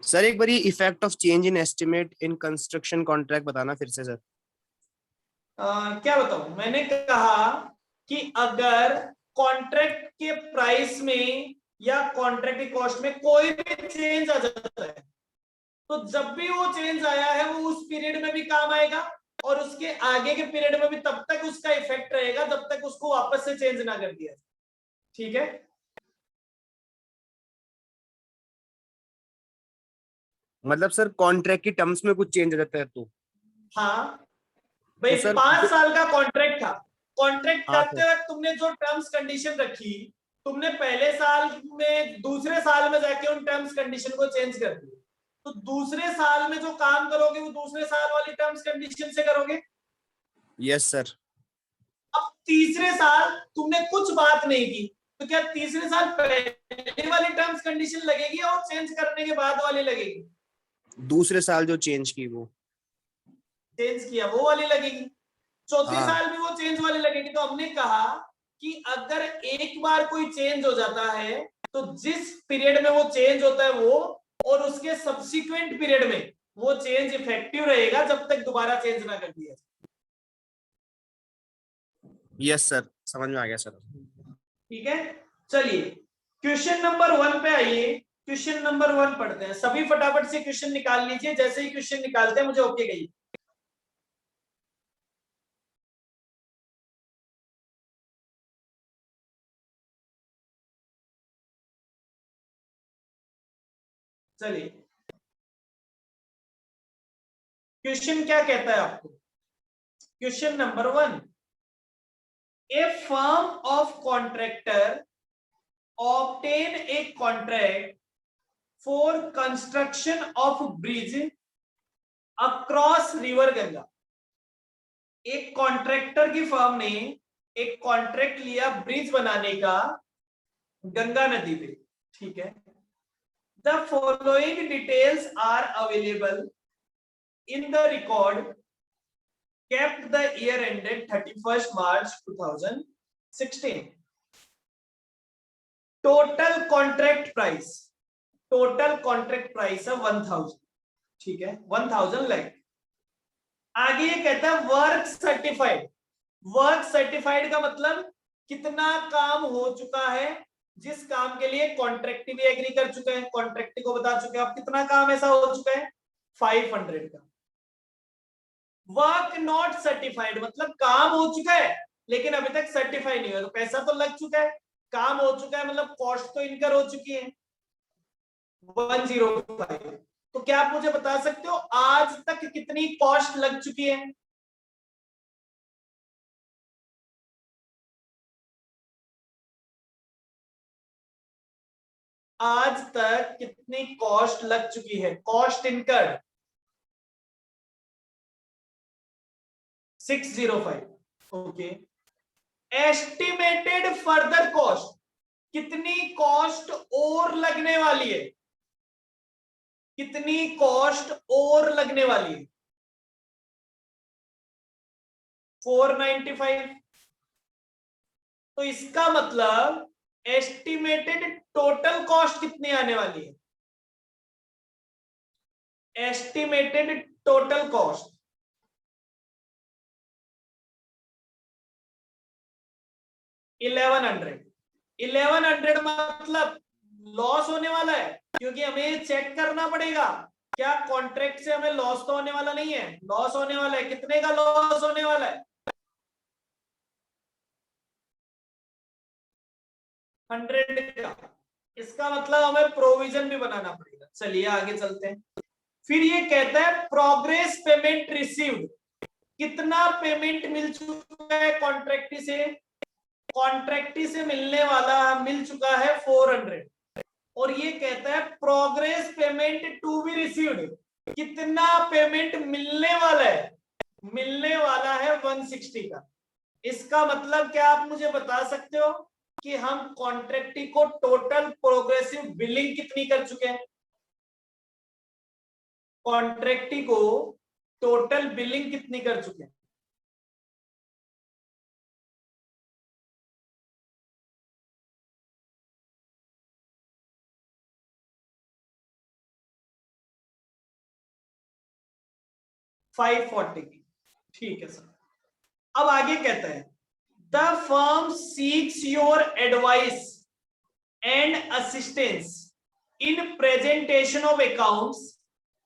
सर एक बारी effect of change in estimate in construction contract बताना फिर से सर।
क्या बताऊं? मैंने कहा कि अगर कॉन्ट्रैक्ट के प्राइस में या कॉन्ट्रैक्ट की कॉस्ट में कोई भी चेंज आ जाता है, तो जब भी वो चेंज आया है वो उस पीरियड में भी काम आएगा और उसके आगे के पीरियड में भी तब तक उसका इफेक्ट रहेगा जब तक उसको वापस से चेंज ना कर दिया जाए। ठीक है,
मतलब सर कॉन्ट्रैक्ट की टर्म्स में कुछ चेंज हो जाता है तो?
हाँ भाई,
तो सर
5 साल का कॉन्ट्रैक्ट था, कॉन्ट्रैक्ट
हाँ
करते
सर।
वक्त तुमने जो टर्म्स कंडीशन रखी, तुमने पहले साल में दूसरे साल में जाके उन टर्म्स कंडीशन को चेंज कर दिया, तो दूसरे साल में जो काम करोगे वो दूसरे साल वाली टर्म्स कंडीशन से करोगे।
Yes sir.
अब तीसरे साल तुमने कुछ बात नहीं की, तो क्या तीसरे साल पहले वाली टर्म्स कंडीशन लगेगी और चेंज करने के बाद वाली लगेगी?
दूसरे साल जो चेंज की वो।
चेंज किया वो वाली लगेगी। चौथे
हाँ
साल भी वो चेंज वाली लगेगी। तो हमने कहा कि अगर एक बार कोई चेंज हो जाता है तो जिस पीरियड में वो चेंज होता है वो, और उसके सब्सिक्वेंट पीरियड में वो चेंज इफेक्टिव रहेगा जब तक दोबारा चेंज ना कर दिया जाए।
यस सर, समझ में आ गया सर।
ठीक है, चलिए क्वेश्चन नंबर 1 पे आइए। क्वेश्चन नंबर 1 पढ़ते हैं सभी, फटाफट से क्वेश्चन निकाल लीजिए। जैसे ही क्वेश्चन निकालते हैं मुझे ओके कहिए। चलिए, क्वेश्चन क्या कहता है आपको? Question number 1, A firm of contractor obtain a contract for construction of bridge across river Ganga. एक कॉन्ट्रैक्टर की फर्म ने एक कॉन्ट्रैक्ट लिया ब्रिज बनाने का गंगा नदी पे। ठीक है, the following details are available in the record kept the year ended 31st March 2016। Total contract price, total contract price है 1000। ठीक है, 1000 लाख। आगे ये कहता है वर्क सर्टिफाइड। वर्क सर्टिफाइड का मतलब कितना काम हो चुका है, जिस काम के लिए कॉन्ट्रैक्ट भी एग्री कर चुके हैं, कॉन्ट्रैक्ट को बता चुके हैं अब कितना काम ऐसा हो चुका है, 500 का। वर्क नॉट सर्टिफाइड मतलब काम हो चुका है लेकिन अभी तक सर्टिफाई नहीं हुआ, तो पैसा तो लग चुका है, काम हो चुका है मतलब कॉस्ट तो इनकर हो चुकी है 105। तो क्या आप मुझे बता सकते हो आज तक कितनी कॉस्ट लग चुकी है? आज तक कितनी कॉस्ट लग चुकी है? Cost incurred 605। Okay, estimated further cost, कितनी कॉस्ट और लगने वाली है? कितनी कॉस्ट और लगने वाली है? 495। तो इसका मतलब एस्टिमेटेड टोटल कॉस्ट कितनी आने वाली है? Estimated total cost 1100। 1100 मतलब लॉस होने वाला है क्योंकि हमें चेक करना पड़ेगा क्या कॉन्ट्रैक्ट से हमें लॉस तो होने वाला नहीं है? लॉस होने वाला है। कितने का लॉस होने वाला है? 100 का। इसका मतलब हमें प्रोविजन भी बनाना पड़ेगा। चलिए आगे चलते हैं। फिर ये कहता है प्रोग्रेस पेमेंट रिसीव्ड। कितना पेमेंट मिल चुका है कॉन्ट्रैक्टी से? कॉन्ट्रैक्टी से मिल चुका है 400। और ये कहता है progress payment to be received. कितना पेमेंट मिलने वाला है? मिलने वाला है 160 का। इसका मतलब क्या आप मुझे बता सकते हो कि हम कॉन्ट्रैक्टी को टोटल प्रोग्रेसिव बिलिंग कितनी कर चुके हैं? कॉन्ट्रैक्टी को टोटल बिलिंग कितनी कर चुके हैं? $540 की। ठीक है सर। अब आगे कहता है the firm seeks your advice and assistance in presentation of accounts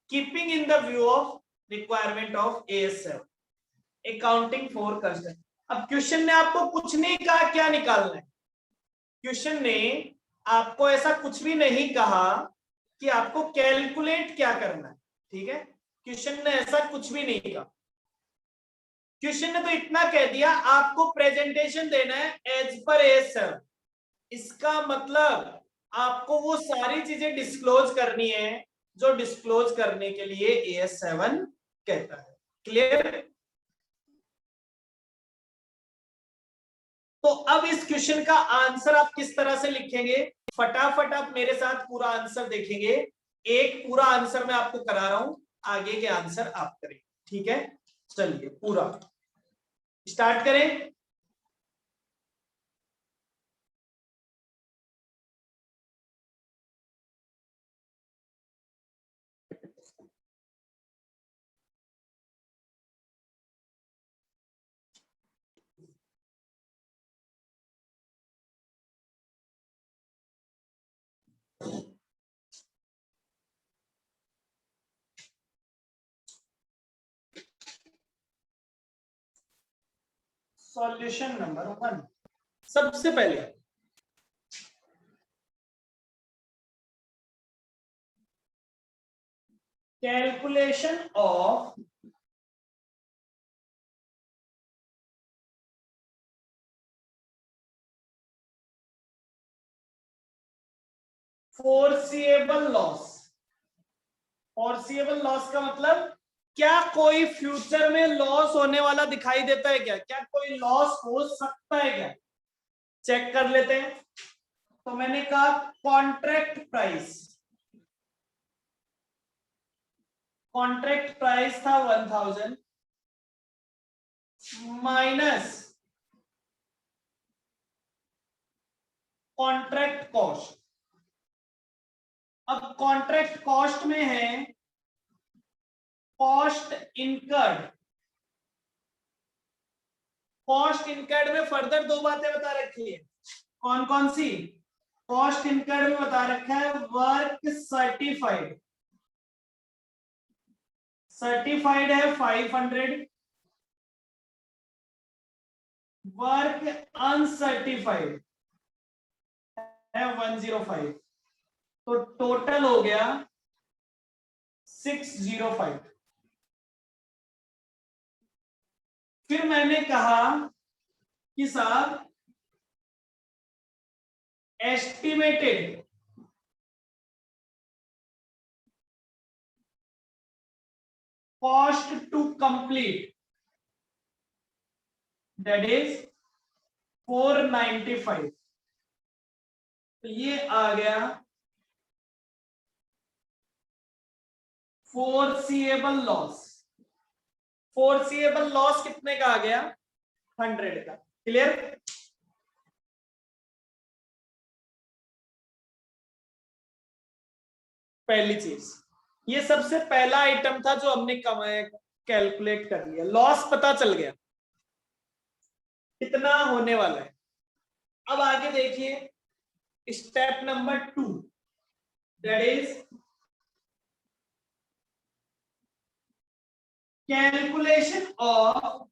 keeping in the view of requirement of AS7 accounting for custom. अब क्वेश्चन ने आपको कुछ नहीं कहा क्या निकालना है। क्वेश्चन ने आपको ऐसा कुछ भी नहीं कहा कि आपको कैलकुलेट क्या करना है। ठीक है, क्वेश्चन ने ऐसा कुछ भी नहीं कहा। क्वेश्चन ने तो इतना कह दिया आपको प्रेजेंटेशन देना है एज पर AS7। इसका मतलब आपको वो सारी चीजें डिस्क्लोज करनी है जो डिस्क्लोज करने के लिए AS7 कहता है। क्लियर? तो अब इस क्वेश्चन का आंसर आप किस तरह से लिखेंगे? फटाफट आप मेरे साथ पूरा आंसर देखेंगे। एक पूरा आंसर मैं आपको करा रहा हूं, आगे के आंसर आप करें। ठीक है, चलिए पूरा स्टार्ट करें। Solution number 1। सबसे पहले calculation of foreseeable loss. Foreseeable loss का मतलब क्या कोई फ्यूचर में लॉस होने वाला दिखाई देता है क्या? क्या कोई लॉस हो सकता है क्या? चेक कर लेते हैं। तो मैंने कहा कॉन्ट्रैक्ट प्राइस। कॉन्ट्रैक्ट प्राइस था 1000 माइनस कॉन्ट्रैक्ट कॉस्ट। अब कॉन्ट्रैक्ट कॉस्ट में है कॉस्ट इनकर्ड। कॉस्ट इनकर्ड में फर्दर दो बातें बता रखी है। कौन कौन सी? कॉस्ट इनकर्ड में बता रखा है वर्क सर्टिफाइड। सर्टिफाइड है 500, वर्क अनसर्टिफाइड है 105। तो टोटल हो गया 605। फिर मैंने कहा कि साहब estimated cost to complete that is 495। तो ये आ गया फोर्सिएबल लॉस। फोर्सिएबल लॉस कितने का आ गया? 100 का। क्लियर? पहली चीज, ये सबसे पहला आइटम था जो हमने कैलकुलेट कर लिया। लॉस पता चल गया कितना होने वाला है। अब आगे देखिए step number 2 that is calculation of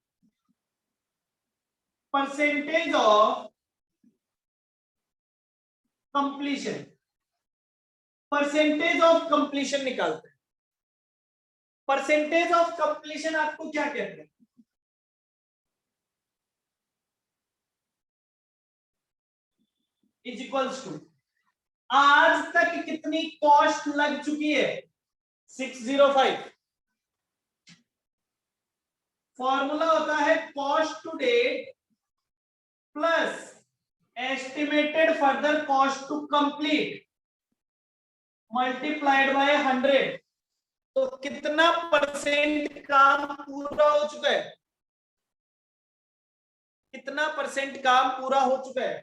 percentage of completion, percentage of completion निकालते हैं। परसेंटेज ऑफ कंप्लीशन आपको क्या कहते हैं? इज इक्वल्स टू आज तक कितनी कॉस्ट लग चुकी है 605। फॉर्मूला होता है cost to date plus estimated further cost to complete multiplied by 100। तो कितना परसेंट काम पूरा हो चुका है? कितना परसेंट काम पूरा हो चुका है?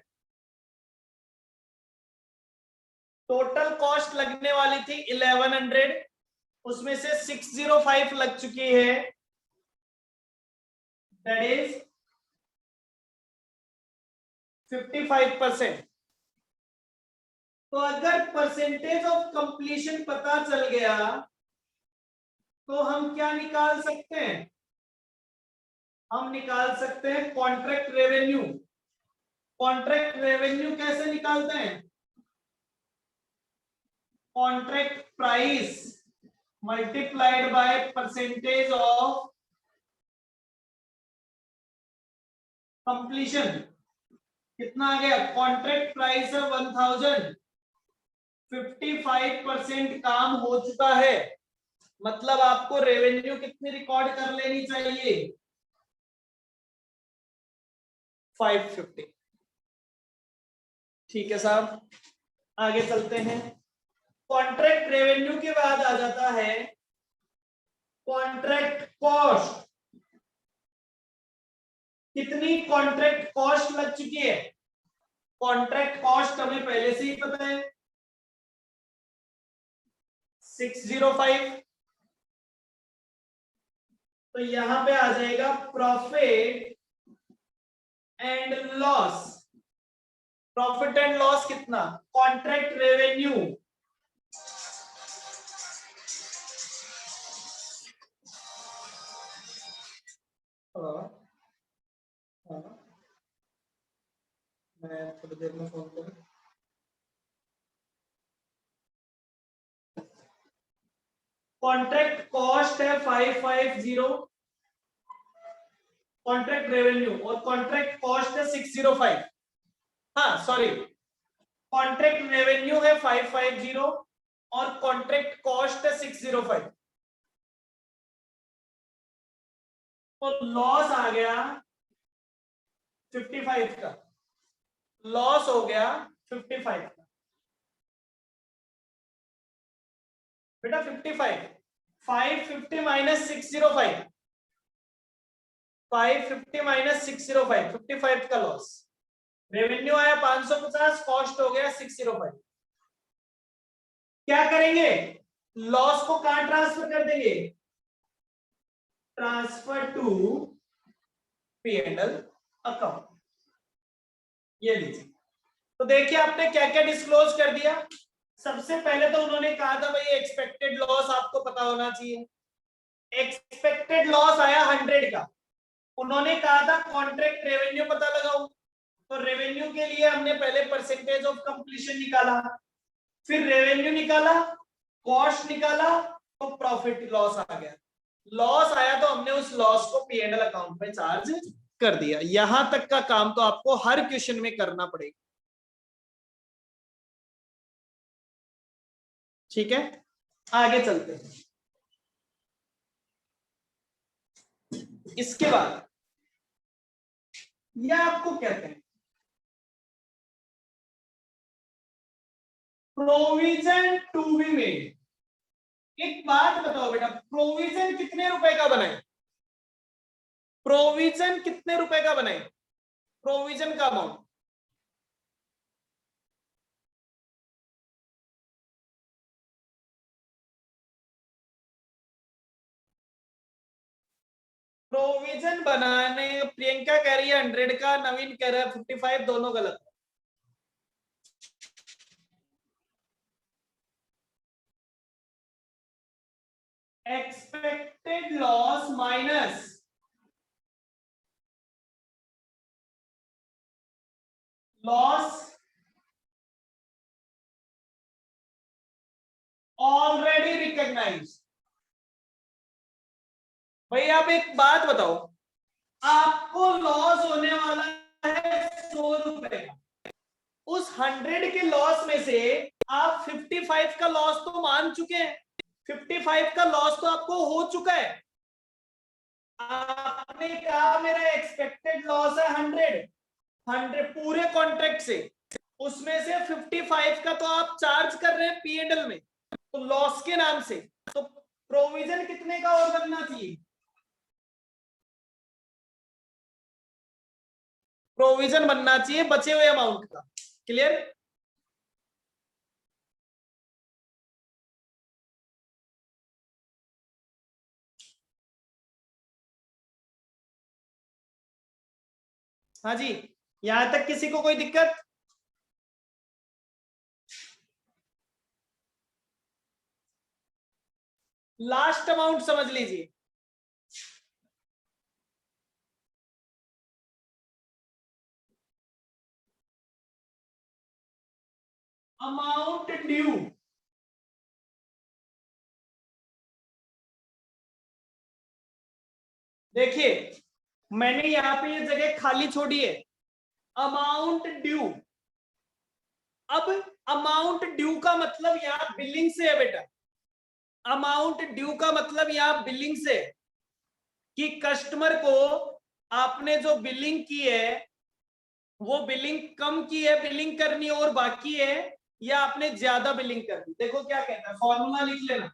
टोटल कॉस्ट लगने वाली थी 1100, उसमें से 605 लग चुकी है, दैट इज 55%। तो अगर परसेंटेज ऑफ कंप्लीशन पता चल गया तो हम क्या निकाल सकते हैं? हम निकाल सकते हैं कॉन्ट्रैक्ट रेवेन्यू। कॉन्ट्रैक्ट रेवेन्यू कैसे निकालते हैं? Contract price multiplied by percentage of completion. कितना आ गया? कॉन्ट्रैक्ट प्राइस है 1000, 55% काम हो चुका है, मतलब आपको रेवेन्यू कितनी रिकॉर्ड कर लेनी चाहिए? 550। ठीक है साहब, आगे चलते हैं। कॉन्ट्रैक्ट रेवेन्यू के बाद आ जाता है कॉन्ट्रैक्ट कॉस्ट। कितनी कॉन्ट्रैक्ट कॉस्ट लग चुकी है? कॉन्ट्रैक्ट कॉस्ट हमें पहले से ही पता है 605। तो यहां पे आ जाएगा profit and loss. Profit and loss कितना? कॉन्ट्रैक्ट रेवेन्यू मैं थोड़ी देर में फोन करूं। कॉन्ट्रैक्ट कॉस्ट है 550, कॉन्ट्रैक्ट रेवेन्यू और कॉन्ट्रैक्ट कॉस्ट है 605। हाँ सॉरी, कॉन्ट्रैक्ट रेवेन्यू है 550 और कॉन्ट्रैक्ट कॉस्ट है 605। तो लॉस आ गया 55 का, लॉस हो गया 55 का बेटा। 55 550 माइनस 605, 550 माइनस 605, 55 का लॉस। रेवेन्यू आया 550, कॉस्ट हो गया 605। क्या करेंगे? लॉस को कहां ट्रांसफर कर देंगे? Transfer to P&L account. ये लीजिए। तो देखिए आपने क्या क्या डिस्क्लोज कर दिया। सबसे पहले तो उन्होंने कहा था भाई एक्सपेक्टेड लॉस आपको पता होना चाहिए। एक्सपेक्टेड लॉस आया 100 का। उन्होंने कहा था कॉन्ट्रैक्ट रेवेन्यू पता लगाओ, तो रेवेन्यू के लिए हमने पहले परसेंटेज ऑफ कंप्लीशन निकाला, फिर रेवेन्यू निकाला, कॉस्ट निकाला, तो प्रॉफिट लॉस आ गया। लॉस आया तो हमने उस लॉस को P&L अकाउंट में चार्ज कर दिया। यहां तक का काम तो आपको हर क्वेश्चन में करना पड़ेगा। ठीक है, आगे चलते हैं। इसके बाद यह आपको कहते हैं प्रोविजन टू बी मेड। एक बात बताओ बेटा, प्रोविजन कितने रुपए का बनाए? प्रोविजन कितने रुपए का बनाए? प्रोविजन का अमाउंट प्रोविजन बनाने प्रियंका कह रही है 100 का, नवीन कह रहा है 55, दोनों गलत है। Expected loss minus loss already recognised. भाई आप एक बात बताओ, आपको लॉस होने वाला है 100 रुपए का, उस 100 के लॉस में से आप 55 का लॉस तो मान चुके हैं, 55 का लॉस तो आपको हो चुका है। आपने कहा मेरा एक्सपेक्टेड लॉस है 100 पूरे कॉन्ट्रैक्ट से, उसमें से 55 का तो आप चार्ज कर रहे हैं P&L में, तो लॉस के नाम से, तो प्रोविजन कितने का और बनना चाहिए? प्रोविजन बनना चाहिए बचे हुए अमाउंट का। क्लियर? हाँ जी, यहां तक किसी को कोई दिक्कत? लास्ट अमाउंट समझ लीजिए। अमाउंट ड्यू, देखिए मैंने यहां पे ये जगह खाली छोड़ी है, अमाउंट ड्यू। अब अमाउंट ड्यू का मतलब यहां बिलिंग से है बेटा, अमाउंट ड्यू का मतलब यहां बिलिंग से कि कस्टमर को आपने जो बिलिंग की है वो बिलिंग कम की है, बिलिंग करनी और बाकी है, या आपने ज्यादा बिलिंग कर दी। देखो क्या कहता है, फॉर्मूला लिख लेना।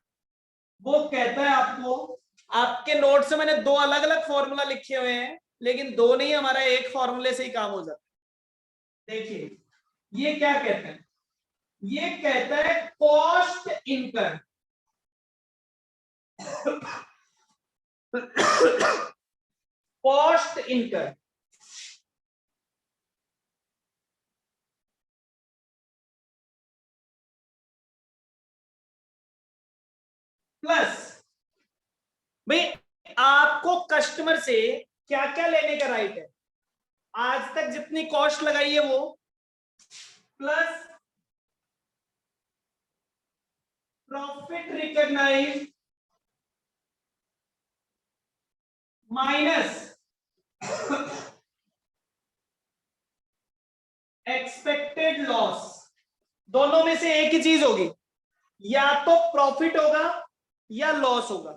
वो कहता है आपको, आपके नोट से मैंने दो अलग अलग फॉर्मूला लिखे हुए हैं, लेकिन दो नहीं, हमारा एक फॉर्मूले से ही काम हो जाता है। देखिए ये क्या कहता है, ये कहता है cost incur cost incur plus, भाई आपको कस्टमर से क्या क्या लेने का राइट है, आज तक जितनी कॉस्ट लगाई है वो, plus profit recognise minus expected loss. दोनों में से एक ही चीज होगी, या तो प्रॉफिट होगा या लॉस होगा।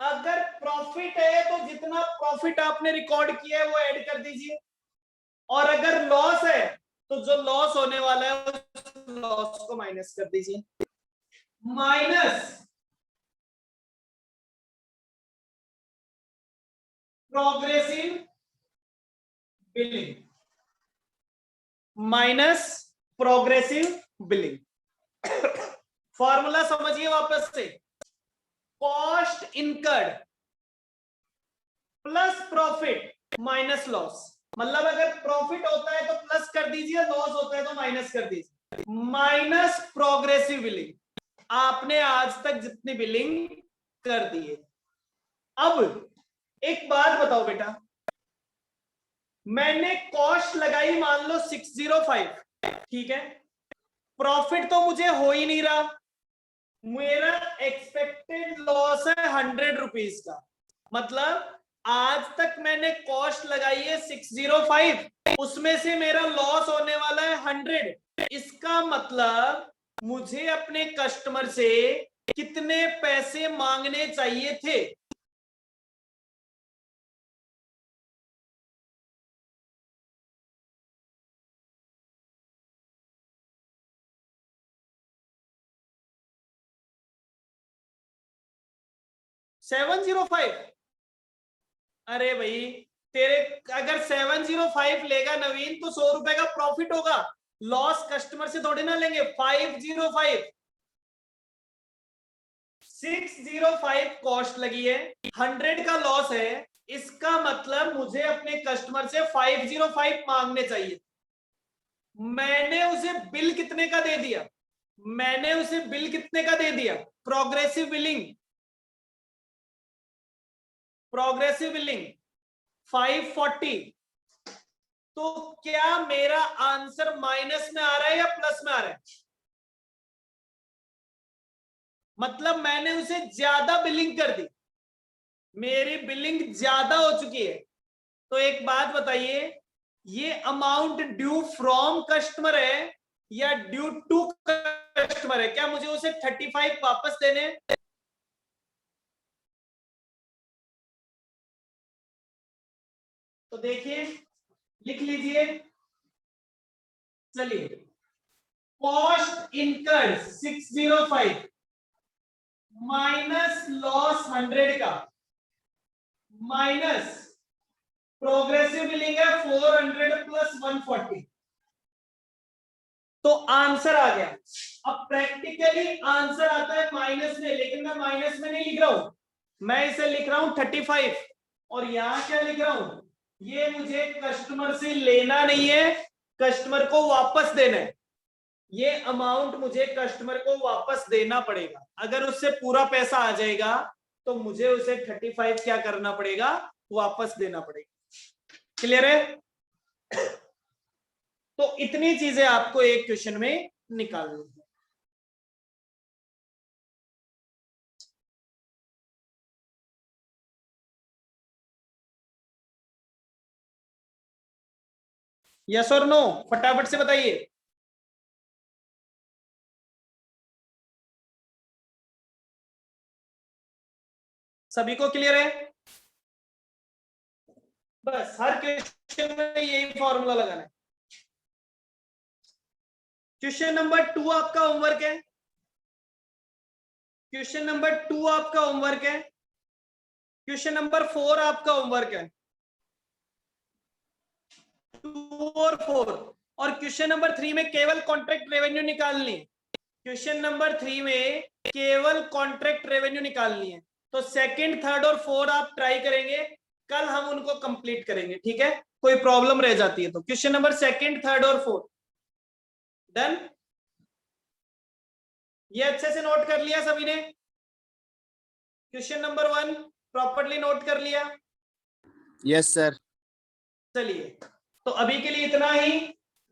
अगर प्रॉफिट है तो जितना प्रॉफिट आपने रिकॉर्ड किया है वो ऐड कर दीजिए, और अगर लॉस है तो जो लॉस होने वाला है उस लॉस को माइनस कर दीजिए। Minus progressive billing, minus progressive billing. Formula समझिए वापस से, cost incurred plus profit minus loss. मतलब अगर प्रॉफिट होता है तो प्लस कर दीजिए, लॉस होता है तो माइनस कर दीजिए। माइनस प्रोग्रेसिव बिलिंग, आपने आज तक जितनी बिलिंग कर दी है। अब एक बात बताओ बेटा, मैंने कॉस्ट लगाई मान लो 605, ठीक है, प्रॉफिट तो मुझे हो ही नहीं रहा, मेरा एक्सपेक्टेड लॉस है 100 रुपीज का। मतलब आज तक मैंने कॉस्ट लगाई है 605, उसमें से मेरा लॉस होने वाला है 100। इसका मतलब मुझे अपने कस्टमर से कितने पैसे मांगने चाहिए थे? $705। अरे भाई तेरे, अगर 705 लेगा नवीन तो 100 रुपए का प्रॉफिट होगा, लॉस कस्टमर से थोड़ी ना लेंगे। 505 605 कॉस्ट लगी है, 100 का लॉस है, इसका मतलब मुझे अपने कस्टमर से 505 मांगने चाहिए। मैंने उसे बिल कितने का दे दिया, मैंने उसे बिल कितने का दे दिया? Progressive billing. प्रोग्रेसिव बिलिंग 540, तो क्या मेरा आंसर माइनस में आ रहा है या प्लस में आ रहा है? मतलब मैंने उसे ज्यादा बिलिंग कर दी, मेरी बिलिंग ज्यादा हो चुकी है। तो एक बात बताइए, ये अमाउंट ड्यू फ्रॉम कस्टमर है या ड्यू टू कस्टमर है? क्या मुझे उसे 35 वापस देने? तो देखिए, लिख लीजिए, चलिए, कॉस्ट इनकर्ड 605 माइनस लॉस 100 का माइनस प्रोग्रेसिव बिलिंग है 400 प्लस 140, तो आंसर आ गया। अब प्रैक्टिकली आंसर आता है माइनस में, लेकिन मैं माइनस में नहीं लिख रहा हूं, मैं इसे लिख रहा हूं 35, और यहां क्या लिख रहा हूं, ये मुझे कस्टमर से लेना नहीं है, कस्टमर को वापस देना है। ये अमाउंट मुझे कस्टमर को वापस देना पड़ेगा। अगर उससे पूरा पैसा आ जाएगा तो मुझे उसे 35 क्या करना पड़ेगा, वापस देना पड़ेगा। क्लियर है? तो इतनी चीजें आपको एक क्वेश्चन में निकालनी है। यस और नो, फटाफट से बताइए। सभी को क्लियर है? बस हर क्वेश्चन में यही फॉर्मूला लगाना है। क्वेश्चन नंबर 2 आपका होमवर्क है, क्वेश्चन नंबर 2 आपका होमवर्क है, क्वेश्चन नंबर 4 आपका होमवर्क है, 2 और 4। और क्वेश्चन नंबर 3 में केवल कॉन्ट्रैक्ट रेवेन्यू निकालनी है। क्वेश्चन नंबर 3 में केवल कॉन्ट्रैक्ट रेवेन्यू निकालनी है। तो सेकंड, थर्ड और फोर्थ आप ट्राई करेंगे, कल हम उनको कंप्लीट करेंगे, ठीक है? कोई प्रॉब्लम रह जाती है तो क्वेश्चन नंबर सेकंड, थर्ड और फोर्थ डन। ये अच्छे से नोट कर लिया सभी ने? क्वेश्चन नंबर 1 प्रॉपर्ली नोट कर लिया?
Yes sir.
चलिए, तो अभी के लिए इतना ही।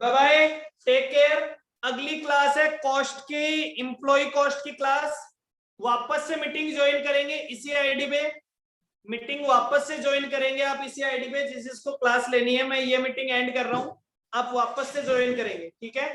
Bye bye, take care. अगली क्लास है कॉस्ट की, इंप्लॉय कॉस्ट की क्लास। वापस से मीटिंग ज्वाइन करेंगे इसी आईडी पे, मीटिंग वापस से ज्वाइन करेंगे आप इसी आईडी पे। जिसको क्लास लेनी है, मैं ये मीटिंग एंड कर रहा हूं, आप वापस से ज्वाइन करेंगे, ठीक है?